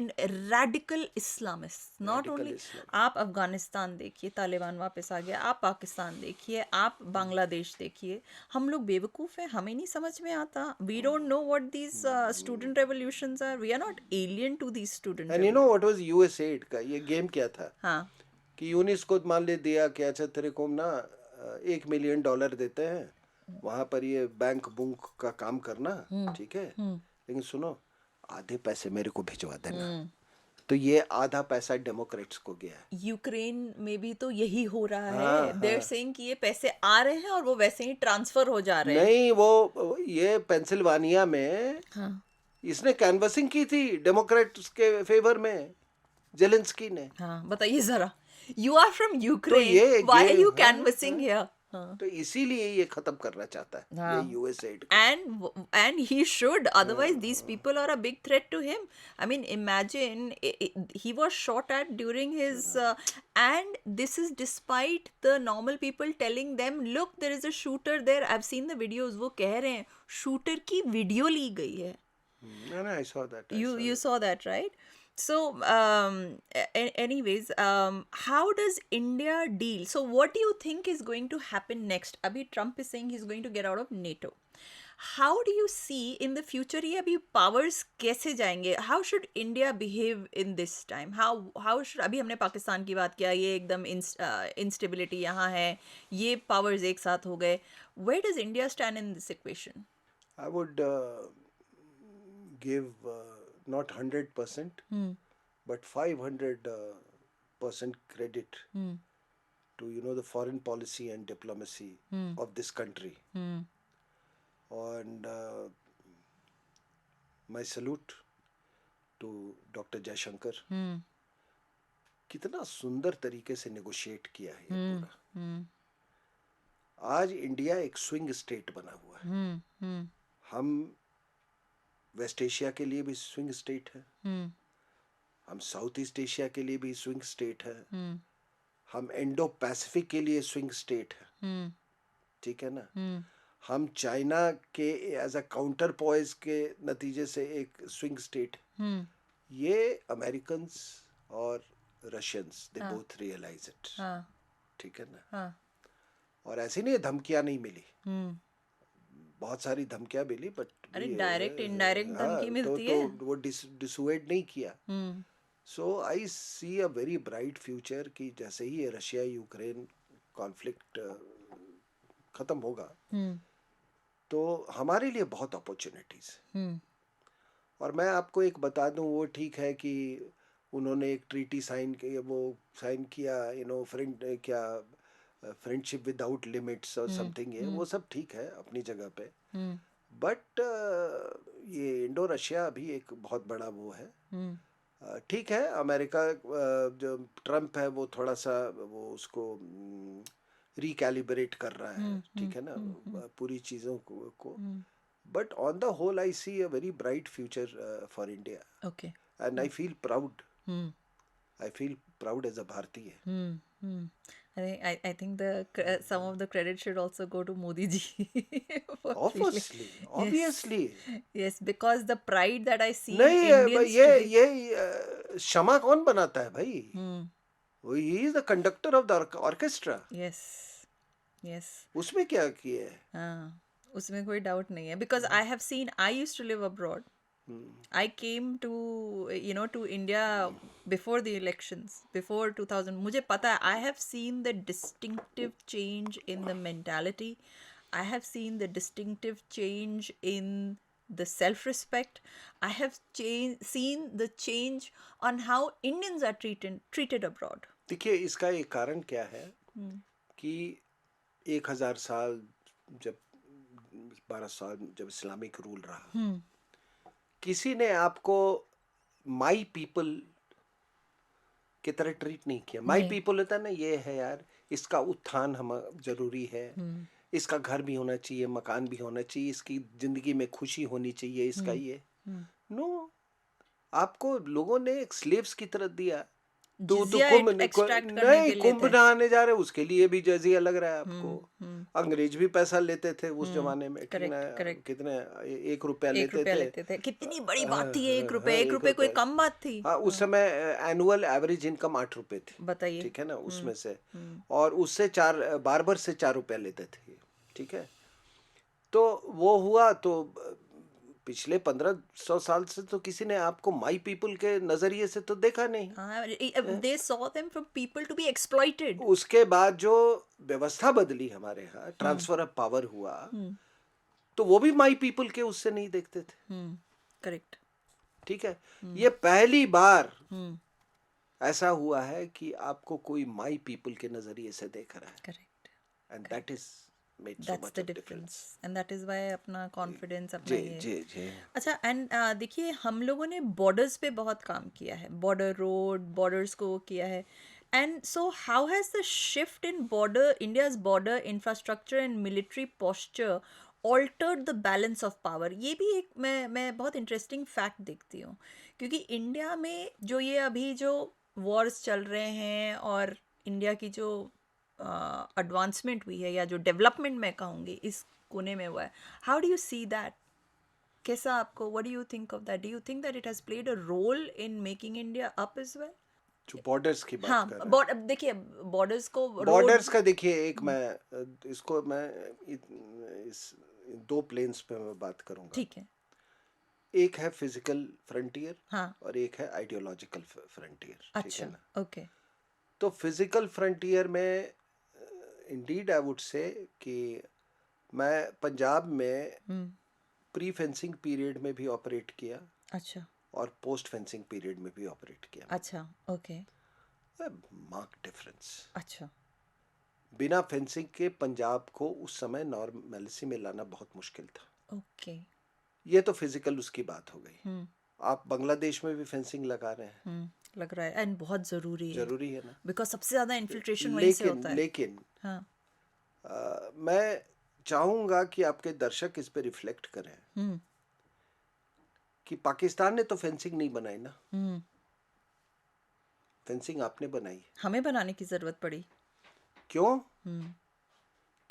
radical Islamist not radical only Islam. आप अफगानिस्तान देखिए तालिबान वापस आ गया आप पाकिस्तान देखिए आप बांग्लादेश देखिए हम लोग बेवकूफ़ हैं हमें नहीं समझ में आता we don't know what these student revolutions are we are not alien to these student and you know what was USAID का ये गेम क्या था हाँ कि यूनिस को मान ले दिया कि अच्छा तेरे को ना $1 मिलियन देते हैं, वहां पर ये बैंक बुंक का काम करना, ठीक है, लेकिन सुनो आधे पैसे मेरे को भिजवा देना. तो ये आधा पैसा डेमोक्रेट्स को गया है. यूक्रेन में भी तो यही हो रहा हाँ है देयर हाँ, सेइंग कि ये पैसे आ रहे हैं और वो वैसे ही ट्रांसफर हो जा रहे हैं नहीं वो ये पेंसिल्वानिया में हाँ इसने कैनवसिंग की थी डेमोक्रेट्स के फेवर में, जेलेंस्की ने. हाँ बताइए जरा यू आर फ्रॉम तो यूक्रेन ये व्हाई आर यू हाँ, कैनवसिंग हियर हाँ तो इसीलिए ये खत्म करना चाहता है ये हाँ यूएसएड को. and he should otherwise these people are a big threat to him I mean imagine he was shot at during his and this is despite the normal people telling them look there is a shooter there I've seen the videos वो कह रहे हैं shooter की वीडियो ली गई है No, I saw that. you saw that right so anyways how does India deal so what do you think is going to happen next abhi Trump is saying he's going to get out of NATO how do you see in the future ये अभी powers कैसे जाएंगे how should India behave in this time how should अभी हमने पाकिस्तान की बात किया ये एकदम instability यहाँ है ये powers एक साथ हो गए where does India stand in this equation I would give not 100%, but 500% credit to the foreign policy and diplomacy of this country. And my salute to Dr. Jaishankar. कितना सुंदर तरीके से नेगोशिएट किया है ये पूरा. आज इंडिया एक स्विंग स्टेट बना हुआ है. हम वेस्ट एशिया के लिए भी स्विंग स्टेट है, हम साउथ ईस्ट एशिया के लिए भी स्विंग स्टेट है, हम इंडो पैसिफिक के लिए स्विंग स्टेट है, ठीक है ना. हम चाइना के एज अ काउंटर पॉइज के नतीजे से एक स्विंग स्टेट. ये अमेरिकन्स और Russians they both realise it, ठीक है ना. और ऐसे नहीं धमकियां नहीं मिली, बहुत सारी धमकियां मिली, बट अरे डायरेक्ट इनडायरेक्ट धमकी मिलती है तो वो डिसुएड नहीं किया. सो आई see a very bright future कि जैसे ही ये रशिया यूक्रेन कॉन्फ्लिक्ट खत्म होगा तो हमारे लिए बहुत अपॉर्चुनिटीज. और मैं आपको एक बता दूं, वो ठीक है कि उन्होंने एक ट्रीटी साइन किया फ्रेंड क्या फ्रेंडशिप विदाउट लिमिट्स और समथिंग, है वो सब ठीक है अपनी जगह पे. बट ये इंडो रशिया अभी एक बहुत बड़ा वो है. ठीक है, अमेरिका जो ट्रम्प है वो थोड़ा सा वो उसको रिकैलिब्रेट कर रहा है, ठीक है ना, पूरी चीज़ों को. But on the whole I see a very bright future for India. Okay and I feel proud, I feel proud as a Bharatiya. I think some of the credit should also go to Modi ji. Obviously. Yes, because the pride that I see नहीं in Indians today. ये क्षमा कौन बनाता है भाई? He is the conductor of the orchestra. Yes, yes. उसमें क्या किया है? हाँ, उसमें कोई doubt नहीं है. Because I have seen, I used to live abroad. I came to to India before the elections, before 2000. मुझे पता है, I have seen the distinctive change in the mentality. I have seen the distinctive change in the self-respect. I have seen the change on how Indians are treated abroad. देखिए इसका एक कारण क्या है कि 1000 साल जब 12 साल जब इस्लामिक रूल रहा, किसी ने आपको माई पीपल की तरह ट्रीट नहीं किया. माई नहीं. पीपल होता है ना, ये है यार, इसका उत्थान हम जरूरी है, इसका घर भी होना चाहिए, मकान भी होना चाहिए, इसकी जिंदगी में खुशी होनी चाहिए, इसका ये. नो, आपको लोगों ने एक स्लेव्स की तरह दिया. तो जिजिया एक्सट्रैक्ट करने नहीं, के लिए कुंभ थे. नहाने जा रहे, उसके लिए भी जजिया लग रहा है आपको. अंग्रेज भी पैसा लेते थे उस जमाने में, ठीक ना. करेक्ट. कितने 1 रुपया 1 लेते रुपया थे. लेते थे. कितनी बड़ी हाँ, बात थी ये 1 हाँ, रुपए. 1 1 रुपए कोई रुपया. कम बात थी. हाँ, उस समय एनुअल एवरेज इनकम 8 रुपए थी. बताइए. ठीक है ना, उसमें से. और उससे 4 बार्बर से 4 रुपया लेते थे. ठीक है. तो वो हुआ. तो पिछले 1500 साल से तो किसी ने आपको माई पीपल के नजरिए से तो देखा नहीं. They saw them from people to be exploited. उसके बाद जो व्यवस्था बदली हमारे यहाँ, ट्रांसफर ऑफ पावर हुआ, तो वो भी माई पीपल के उससे नहीं देखते थे. करेक्ट. ठीक है. ये पहली बार ऐसा हुआ है कि आपको कोई माई पीपल के नजरिए से देख रहा है. Correct. And that is made so That's much the of difference. Difference. And that is why अपना कॉन्फिडेंस अपना जी ये. जी जी. अच्छा. एंड देखिए, हम लोगों ने बॉर्डर्स पे बहुत काम किया है. बॉर्डर रोड, बॉर्डर्स को किया है. And so how has the shift in border, India's border infrastructure and military posture altered the balance of power? ये भी एक मैं बहुत इंटरेस्टिंग फैक्ट देखती हूँ, क्योंकि इंडिया में जो ये अभी जो वॉर्स चल रहे हैं और इंडिया की जो एडवांसमेंट हुई है या जो डेवलपमेंट मैं कहूँगी इस कोने में हुआ है, how do you see that? कैसा आपको, what do you think of that? Do you think that it has played a role in making India up as well? जो बॉर्डर्स की बात हाँ, कर रहे हैं. देखिए बॉर्डर्स को, बॉर्डर्स का देखिए, एक मैं इसको मैं इस 2 प्लेन्स पे मैं बात करूंगा. ठीक है. एक है फिजिकल फ्रंटियर, हाँ. और एक है आइडियोलॉजिकल फ्रंटियर. ठीक है अच्छा. ना. ओके. तो फिजिकल फ्रंटियर में इंडीड आई वुड से कि मैं पंजाब में प्री फेंसिंग पीरियड में भी ऑपरेट किया. अच्छा. और पोस्ट फेंसिंग पीरियड में भी ऑपरेट किया. अच्छा. ओके. Mark difference. अच्छा. बिना फेंसिंग के पंजाब को उस समय नॉर्मलिटी में लाना बहुत मुश्किल था. ओके. ये तो फिजिकल उसकी बात हो गई. आप बांग्लादेश में भी फेंसिंग लगा रहे हैं. लग रहा है. एंड बहुत जरूरी है ना, बिकॉज सबसे ज्यादा इन्फिल्ट्रेशन वहीं से होता है. लेकिन हाँ. मैं चाहूंगा कि आपके दर्शक इस पे रिफ्लेक्ट करें कि पाकिस्तान ने तो फेंसिंग नहीं बनाई ना. फेंसिंग आपने बनाई. हमें बनाने की जरूरत पड़ी. क्यों?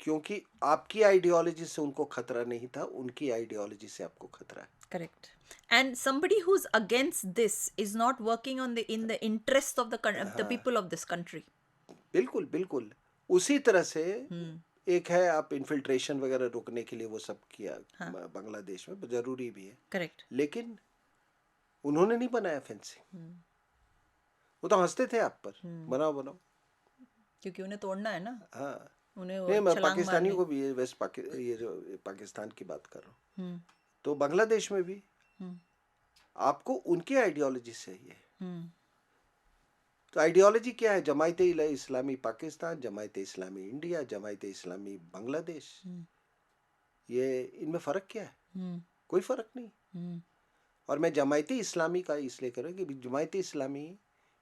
क्योंकि आपकी आइडियोलॉजी से उनको खतरा नहीं था, उनकी आइडियोलॉजी से आपको खतरा है. Correct. And somebody who's against this is not working on in the interest of the people of this country. बिल्कुल बिल्कुल. उसी तरह से एक है, आप इन्फिल्ट्रेशन वगैरह रोकने के लिए वो सब किया. बांग्लादेश में जरूरी भी है. करेक्ट. लेकिन उन्होंने नहीं बनाया फेंसिंग. वो तो हंसते थे आप पर, बनाओ बनाओ, क्योंकि उन्हें तोड़ना है ना. हाँ. उन्हें नहीं, मैं पाकिस्तानियों को भी, ये जो पाकिस्तान की बात कर रहा हूँ, तो बांग्लादेश में भी आपको उनकी आइडियोलॉजी से ये. तो आइडियोलॉजी क्या है? जमायत इस्लामी पाकिस्तान, जमायत इस्लामी इंडिया, जमायत इस्लामी बांग्लादेश. ये इनमें फ़र्क क्या है? कोई फ़र्क नहीं. और मैं जमायत इस्लामी का इसलिए कर रहा हूँ कि Jamaat Islami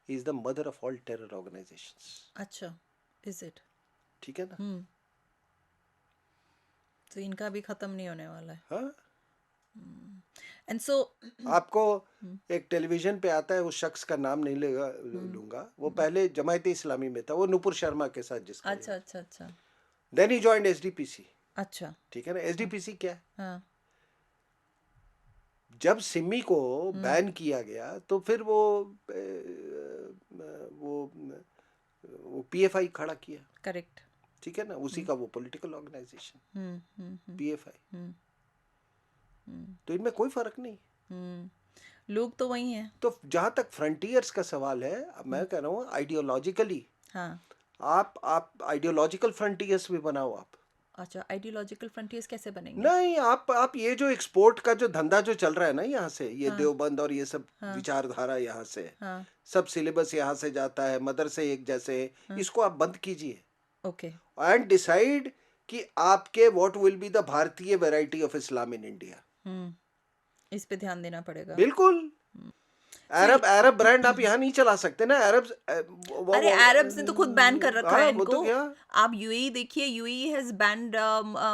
is the mother of all terror organisations. अच्छा. Is it? ठीक है ना. तो इनका भी ख़त्म नहीं होने वाला है. हाँ. एंड सो आपको एक टेलीविजन पे आता है, उस शख्स का नाम नहीं लूंगा, वो पहले जमायत इस्लामी में था, वो नुपुर शर्मा के साथ जिसका. अच्छा अच्छा अच्छा. Then he joined SDPC. अच्छा. ठीक है ना. एसडीपीसी क्या है? हाँ. जब सिमी को बैन किया गया तो फिर वो पीएफआई खड़ा किया. करेक्ट. ठीक है ना. उसी का वो पॉलिटिकल ऑर्गेनाइजेशन पीएफआई. तो इनमें कोई फर्क नहीं. लोग तो वही हैं. तो जहां तक फ्रंटियर्स का सवाल है, मैं कह रहा हूँ आइडियोलॉजिकली. हाँ. आप आइडियोलॉजिकल फ्रंटियर्स भी बनाओ आप. अच्छा. आइडियोलॉजिकल फ्रंटियर्स कैसे बनेंगे? नहीं, आप ये जो एक्सपोर्ट का जो धंधा जो चल रहा है ना यहाँ से, ये देवबंद और ये सब विचारधारा यहाँ से, सब सिलेबस यहाँ से जाता है, मदरसे एक जैसे, इसको आप बंद कीजिए. ओके. एंड डिसाइड कि आपके व्हाट विल बी द भारतीय variety of Islam in India. इस पे ध्यान देना पड़ेगा। बिल्कुल। अरब ब्रांड आप यहाँ नहीं चला सकते ना। अरे अरब्स ने तो खुद बैन कर रखा है हाँ, वो इनको। तो क्या। आप यूएई देखिए, UAE has banned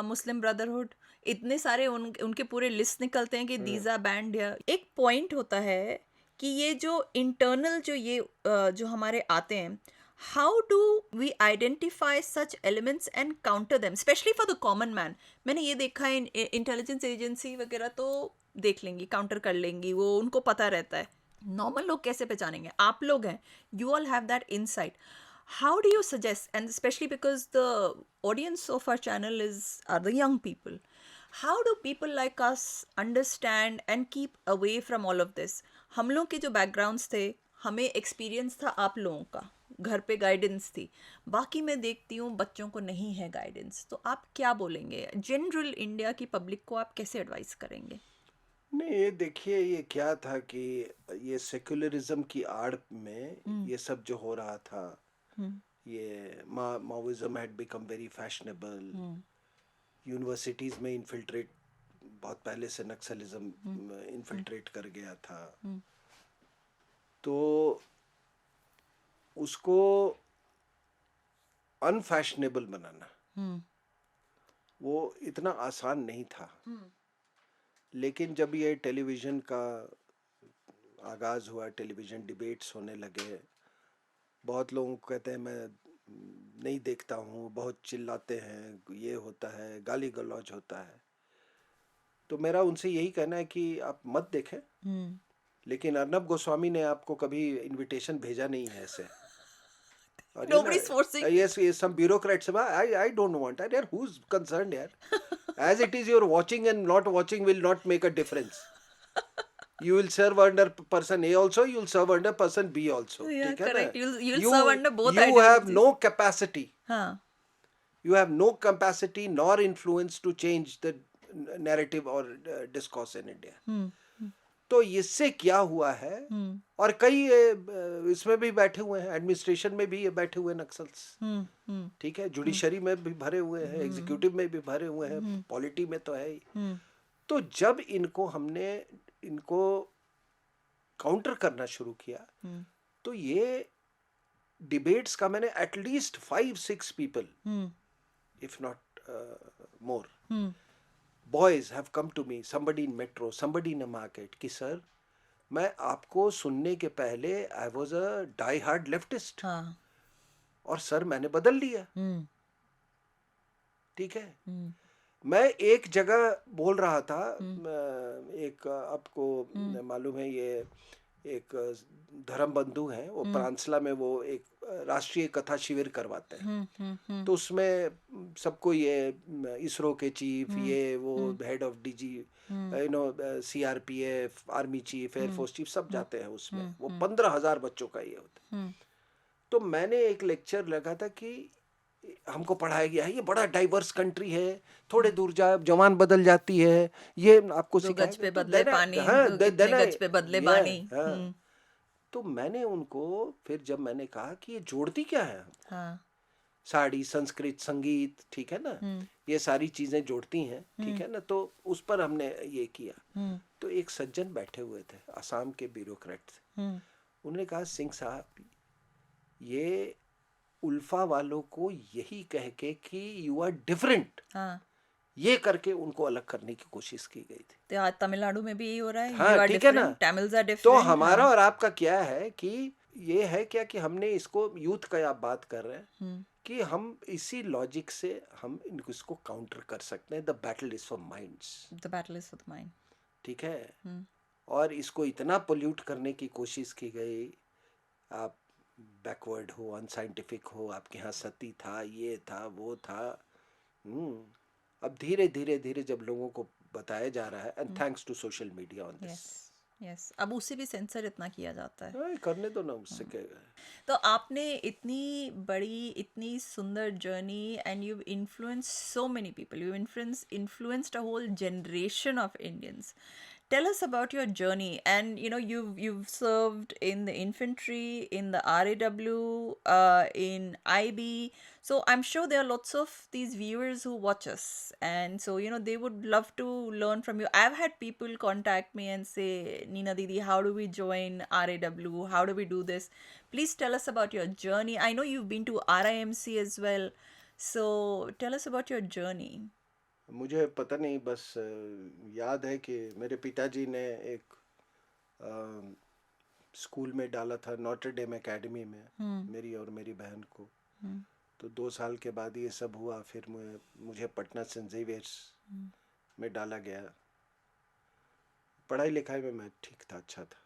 Muslim brotherhood. इतने सारे उनके पूरे लिस्ट निकलते हैं कि दीज आर बैंड। एक पॉइंट होता है कि ये जो इंटरनल जो ये जो हमारे आते हैं, how do we identify such elements and counter them, specially for the common man. मैंने ये देखा है, इंटेलिजेंस एजेंसी वगैरह तो देख लेंगी, काउंटर कर लेंगी, वो उनको पता रहता है। नॉर्मल लोग कैसे पहचानेंगे? आप लोग हैं, you all have that insight. How do you suggest, and especially because the audience of our channel are the young people, how do people like us understand and keep away from all of this? हम लोग के जो backgrounds थे, हमें experience था आप लोगों का, घर पे गाइडेंस थी। बाकी मैं देखती हूँ बच्चों को नहीं है गाइडेंस, तो आप क्या बोलेंगे? जनरल इंडिया की पब्लिक को आप कैसे एडवाइस करेंगे? नहीं, ये देखिए, ये क्या था कि ये सेक्युलरिज्म की आड़ में ये सब जो हो रहा था, ये Maoism had become very fashionable. Universities में इन्फिल्ट्रेट, बहुत पहले से नक्सलिज्म इन्फिल्ट्रेट कर गया था। तो उसको अनफैशनेबल बनाना वो इतना आसान नहीं था। लेकिन जब ये टेलीविज़न का आगाज़ हुआ, टेलीविज़न डिबेट्स होने लगे, बहुत लोग कहते हैं मैं नहीं देखता हूँ, बहुत चिल्लाते हैं, ये होता है, गाली गलौज होता है। तो मेरा उनसे यही कहना है कि आप मत देखें। लेकिन अर्नब गोस्वामी ने आपको कभी इनविटेशन भेजा नहीं है ऐसे। Nobody's forcing. Yes, some bureaucrats. I don't want. Yaar, who's concerned, yaar? As it is, you're watching and not watching will not make a difference. You will serve under person A also. You will serve under person B also. Yeah, ठीक है ना? correct. You'll serve under both You have ideologies. no capacity. हाँ. You have no capacity nor influence to change the narrative or discourse in India. तो इससे क्या हुआ है, और कई इसमें भी बैठे हुए हैं, एडमिनिस्ट्रेशन में भी ये बैठे हुए नक्सल्स, ठीक है, जुडिशरी में भी भरे हुए हैं, एग्जीक्यूटिव में भी भरे हुए हैं, पॉलिटी में तो है ही। तो जब इनको काउंटर करना शुरू किया, तो ये डिबेट्स का मैंने at least 5-6 people, if not more, boys have come to me, somebody in metro, somebody in a market, कि सर मैं आपको सुनने के पहले I was a die hard leftist, और सर मैंने बदल लिया। ठीक है। मैं एक जगह बोल रहा था, एक आपको मालूम है, ये एक धर्म बंधु हैं, वो प्रांसला में वो एक राष्ट्रीय कथा शिविर करवाते हैं। तो उसमें सबको ये इसरो के चीफ, ये वो head of DG, CRPF, army chief, air force chief, सब जाते हैं उसमें। वो 15,000 बच्चों का ये होता है। तो मैंने एक लेक्चर लगा था कि हमको पढ़ाया गया है ये बड़ा डाइवर्स कंट्री है, थोड़े दूर जाए जवान बदल जाती है, ये आपको दो गज पे तो बदले पानी, कितने गज पे बदले बानी। तो मैंने उनको फिर जब मैंने कहा कि ये जोड़ती क्या है, हाँ. साड़ी, संस्कृत, संगीत, ठीक है ना, ये सारी चीजें जोड़ती हैं, ठीक है ना, तो उस पर हमने ये किया। तो एक सज्जन बैठे हुए थे, असम के ब्यूरोक्रेट थे, उन्होंने कहा सिंह साहब, ये उल्फा वालों को यही कह के कि यू आर डिफरेंट, ये करके उनको अलग करने की कोशिश की गई थी। तो आज तमिलनाडु में भी यही हो रहा है। हाँ, ठीक है ना, तमिल्स आर डिफरेंट। तो हमारा और आपका क्या है कि ये है क्या कि हमने इसको यूथ का आप बात कर रहे हैं कि हम इसी लॉजिक से हम इसको काउंटर कर सकते हैं। The battle is for minds, the battle is for the mind, ठीक है। और इसको इतना पोल्यूट करने की कोशिश की गई, आप बैकवर्ड हो, अनसाइंटिफिक हो, आपके यहाँ सती था, ये था, वो था। अब धीरे धीरे धीरे जब लोगों को बताया जा रहा है, and thanks to social media on this, yes, अब उसे भी सेंसर इतना किया जाता है। करने दो ना, उससे क्या है। तो आपने इतनी बड़ी, इतनी सुंदर journey, and you influence so many people, you influenced a whole generation of Indians Tell us about your journey. And you've served in the infantry, in the RAW, in IB. So I'm sure there are lots of these viewers who watch us, and so they would love to learn from you. I've had people contact me and say, Nina Didi, how do we join RAW? How do we do this? Please tell us about your journey. I know you've been to RIMC as well. So tell us about your journey. मुझे पता नहीं, बस याद है कि मेरे पिताजी ने एक स्कूल में डाला था, नॉटर डेम एकेडमी में, मेरी और मेरी बहन को। तो 2 साल के बाद ये सब हुआ, फिर मुझे पटना सेंट जेवियर्स में डाला गया। पढ़ाई लिखाई में मैं ठीक था, अच्छा था।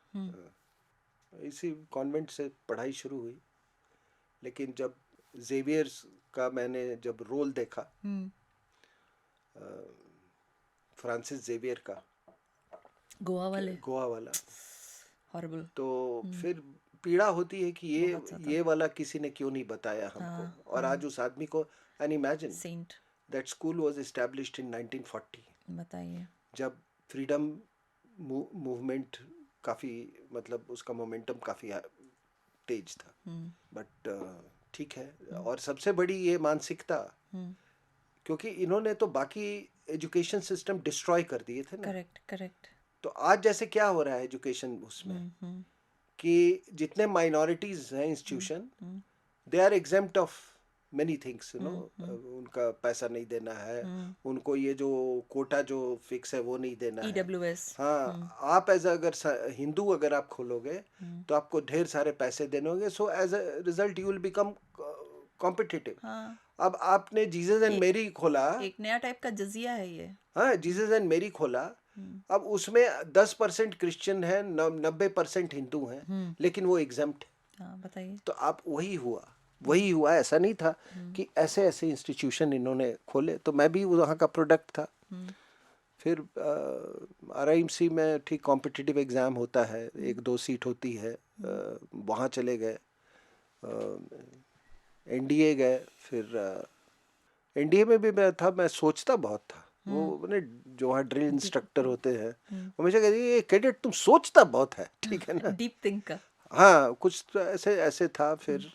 इसी कॉन्वेंट से पढ़ाई शुरू हुई, लेकिन जब जेवियर्स का मैंने जब रोल देखा, फ्रांसिस जेवियर का, गोवा वाला, हॉरिबल। तो फिर पीड़ा होती है कि ये वाला किसी ने क्यों नहीं बताया हमको। और आज उस आदमी को, and imagine saint, that school was established in 1940। बताइए, जब फ्रीडम मूवमेंट काफ़ी, मतलब उसका मोमेंटम काफ़ी तेज था। बट ठीक है। और सबसे बड़ी ये मानसिकता, क्योंकि इन्होंने तो बाकी एजुकेशन सिस्टम डिस्ट्रॉय कर दिए थे ना। करेक्ट। तो आज जैसे क्या हो रहा है एजुकेशन उसमें, कि जितने माइनॉरिटीज हैं institution, they are exempt of many things, उनका पैसा नहीं देना है, उनको ये जो कोटा जो फिक्स है वो नहीं देना है। EWS। हाँ, आप एज अगर हिंदू अगर आप खोलोगे तो आपको ढेर सारे पैसे देने होंगे, so as a result you will become competitive. अब आपने जीसस एंड मेरी खोला, एक नया टाइप का जजिया है ये। हाँ, जीसस एंड मेरी खोला। अब उसमें 10% क्रिश्चियन है, 90% हिंदू हैं, लेकिन वो एग्जेम्प्ट है। बताइए। तो आप वही हुआ, ऐसा नहीं था कि ऐसे ऐसे इंस्टीट्यूशन इन्होंने खोले। तो मैं भी वहाँ का प्रोडक्ट था। फिर RIMC में ठीक कॉम्पिटिटिव एग्ज़ाम होता है, 1-2 सीट होती है, वहाँ चले गए। NDA गए, फिर NDA में भी मैं था। मैं सोचता बहुत था, वो मैंने जो वहाँ ड्रिल इंस्ट्रक्टर होते हैं हमेशा कहते हैं, ये कैडेट तुम सोचता बहुत है, ठीक है ना। Deep thinker. हाँ, कुछ तो ऐसे था। फिर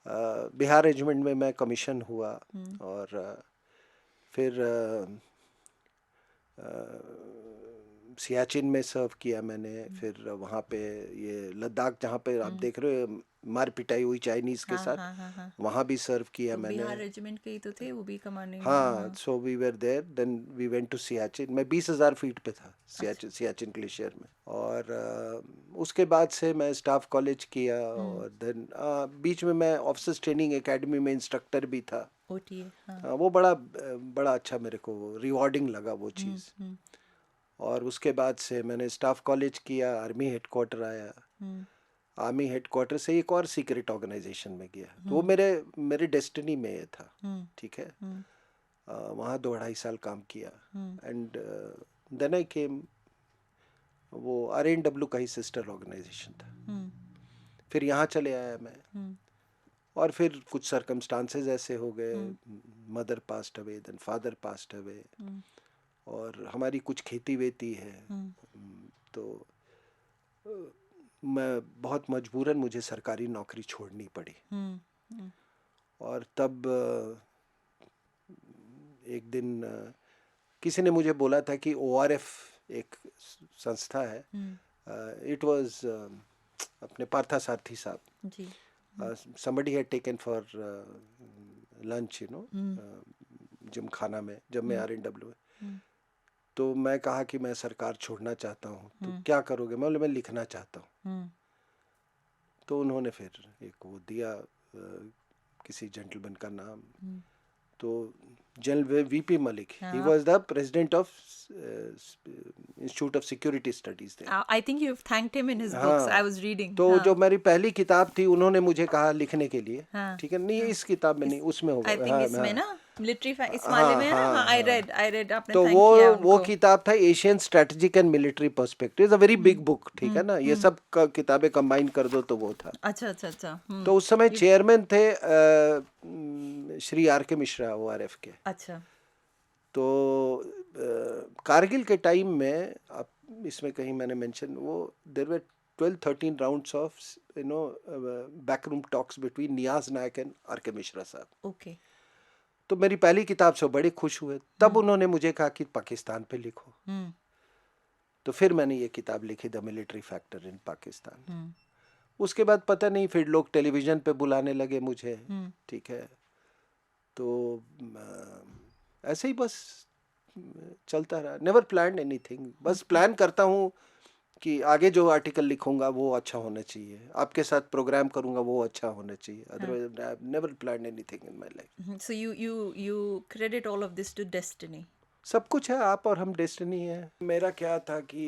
बिहार रेजिमेंट में मैं कमीशन हुआ, और फिर सियाचिन में सर्व किया मैंने। फिर वहाँ पे ये लद्दाख जहाँ पे आप देख रहे हो मार पिटाई हुई चाइनीज के साथ, वहाँ भी सर्व किया तो मैंने। बिहार रेजिमेंट के ही तो थे वो भी कमांडिंग। हाँ, so we were there, then we went to Siachen. मैं 20,000 फीट पे था सियाचिन ग्लेशियर में। और उसके बाद से मैं स्टाफ कॉलेज किया, और देन बीच में मैं ऑफिसर्स ट्रेनिंग एकेडमी में इंस्ट्रक्टर भी था। OTA। वो बड़ा अच्छा मेरे को रिवॉर्डिंग लगा वो चीज़। और उसके बाद से मैंने स्टाफ कॉलेज किया, आर्मी हेडक्वार्टर आया, आर्मी हेडक्वार्टर से एक और सीक्रेट ऑर्गेनाइजेशन में गया। तो वो मेरे डेस्टिनी में ये था, ठीक है। वहाँ 2-2.5 साल काम किया, एंड देन आई केम। वो RNW का ही सिस्टर ऑर्गेनाइजेशन था। फिर यहाँ चले आया मैं, और फिर कुछ सर्कमस्टांसेस ऐसे हो गए, mother passed away, then father passed away, और हमारी कुछ खेती वेती है। तो मैं बहुत मजबूरन मुझे सरकारी नौकरी छोड़नी पड़ी। और तब एक दिन किसी ने मुझे बोला था कि ORF एक संस्था है, इट वाज अपने पार्थसारथी साहब जी, somebody had taken for lunch, gym खाना में, जब मैं RNW में। तो मैं कहा कि मैं सरकार छोड़ना चाहता हूँ। तो क्या करोगे? मैं लिखना चाहता हूँ। तो उन्होंने फिर एक वो दिया, किसी जेंटलमैन का नाम, तो general VP Malik, he was the president of institute of security studies there. I think you've thanked him in his books. I was reading. तो जो मेरी पहली किताब थी, उन्होंने मुझे कहा लिखने के लिए, ठीक है। नहीं, इस किताब में नहीं, उसमें होगा। I think इसमें ना मिलिट्री इस वाले में है ना। I read आपने तो thank किया वो उनको। किताब था Asian strategic and military perspective, a very big book, ठीक है ना। ये सब किताबें कंबाइन कर दो तो वो था। अच्छा। तो उस समय चेयरमैन थे श्री RK मिश्रा, ORF के। अच्छा। तो कारगिल के टाइम में इसमें कहीं मैंने मेंशन, वो there were 12-13 rounds of backroom talks between Niaz Naik and R K Mishra साहब। ओके। तो मेरी पहली किताब से बड़े खुश हुए, तब उन्होंने मुझे कहा कि पाकिस्तान पे लिखो। तो फिर मैंने ये किताब लिखी, the military factor in Pakistan. उसके बाद पता नहीं, फिर लोग टेलीविज़न पे बुलाने लगे मुझे, ठीक है। तो ऐसे ही बस चलता रहा, नेवर प्लान्ड एनीथिंग। बस प्लान करता हूँ कि आगे जो आर्टिकल लिखूंगा वो अच्छा होना चाहिए, आपके साथ प्रोग्राम करूंगा वो अच्छा होना चाहिए, otherwise I have never planned anything in my life. So you credit all of this to destiny. सब कुछ है, आप और हम डेस्टिनी है। मेरा क्या था कि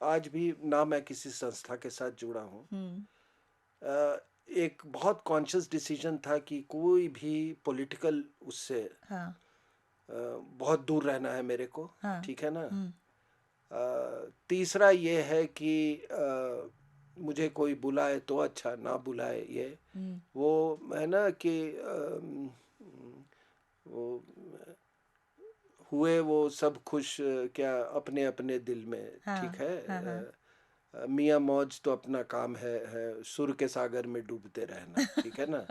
आज भी ना मैं किसी संस्था के साथ जुड़ा हूँ, एक बहुत कॉन्शियस डिसीजन था कि कोई भी पॉलिटिकल उससे हाँ. बहुत दूर रहना है मेरे को, हाँ. ठीक है ना। तीसरा ये है कि मुझे कोई बुलाए तो अच्छा, ना बुलाए ये वो है ना कि वो हुए वो सब खुश क्या अपने अपने दिल में, ठीक है। मियाँ मौज तो अपना काम है सुर के सागर में डूबते रहना, ठीक है ना।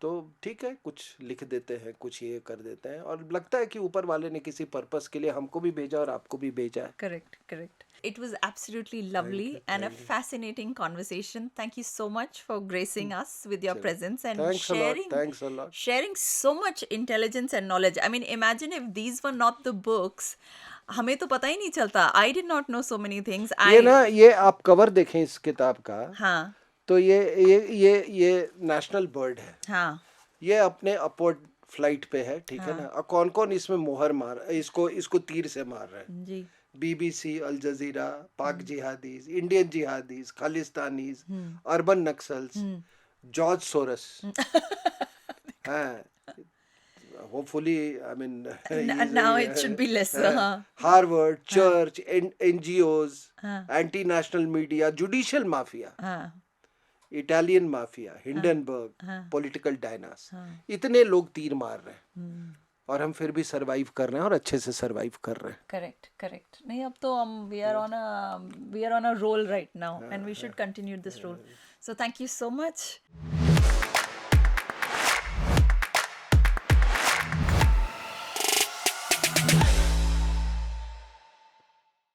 तो ठीक है, कुछ लिख देते हैं, कुछ ये कर देते हैं, और लगता है कि ऊपर वाले ने किसी पर्पस के लिए हमको भी भेजा और आपको भी भेजा है। Correct, correct. It was absolutely lovely and a fascinating conversation. Thank you so much for gracing us with your presence and Thanks a lot. Thanks a lot. sharing so much intelligence and knowledge. I mean, imagine if these were not the books. हमें तो पता ही नहीं चलता. I did not know so many things. ये आप कवर देखें इस किताब का, हाँ. तो ये नेशनल बर्ड है। हाँ. ये अपने अपवर्ड फ्लाइट पे है, ठीक है ना। और कौन कौन इसमें मोहर मार, इसको तीर से मार रहा है? जी. बीबीसी, अल जजीरा, पाक जिहादीज, इंडियन जिहादीज, Khalistanis, urban Naxals, George Soros हैं। Hopefully I mean Now it should be lesser. हाँ. Harvard, church, NGOs, anti national media, judicial mafia, हाँ. Italian mafia, Hindenburg, political dynasts, इतने लोग तीर मार रहे हैं और हम फिर भी सरवाइव कर रहे हैं, और अच्छे से सरवाइव कर रहे हैं। Correct, correct. नहीं, अब तो हम we are on a roll right now and we should continue this roll. So thank you so much.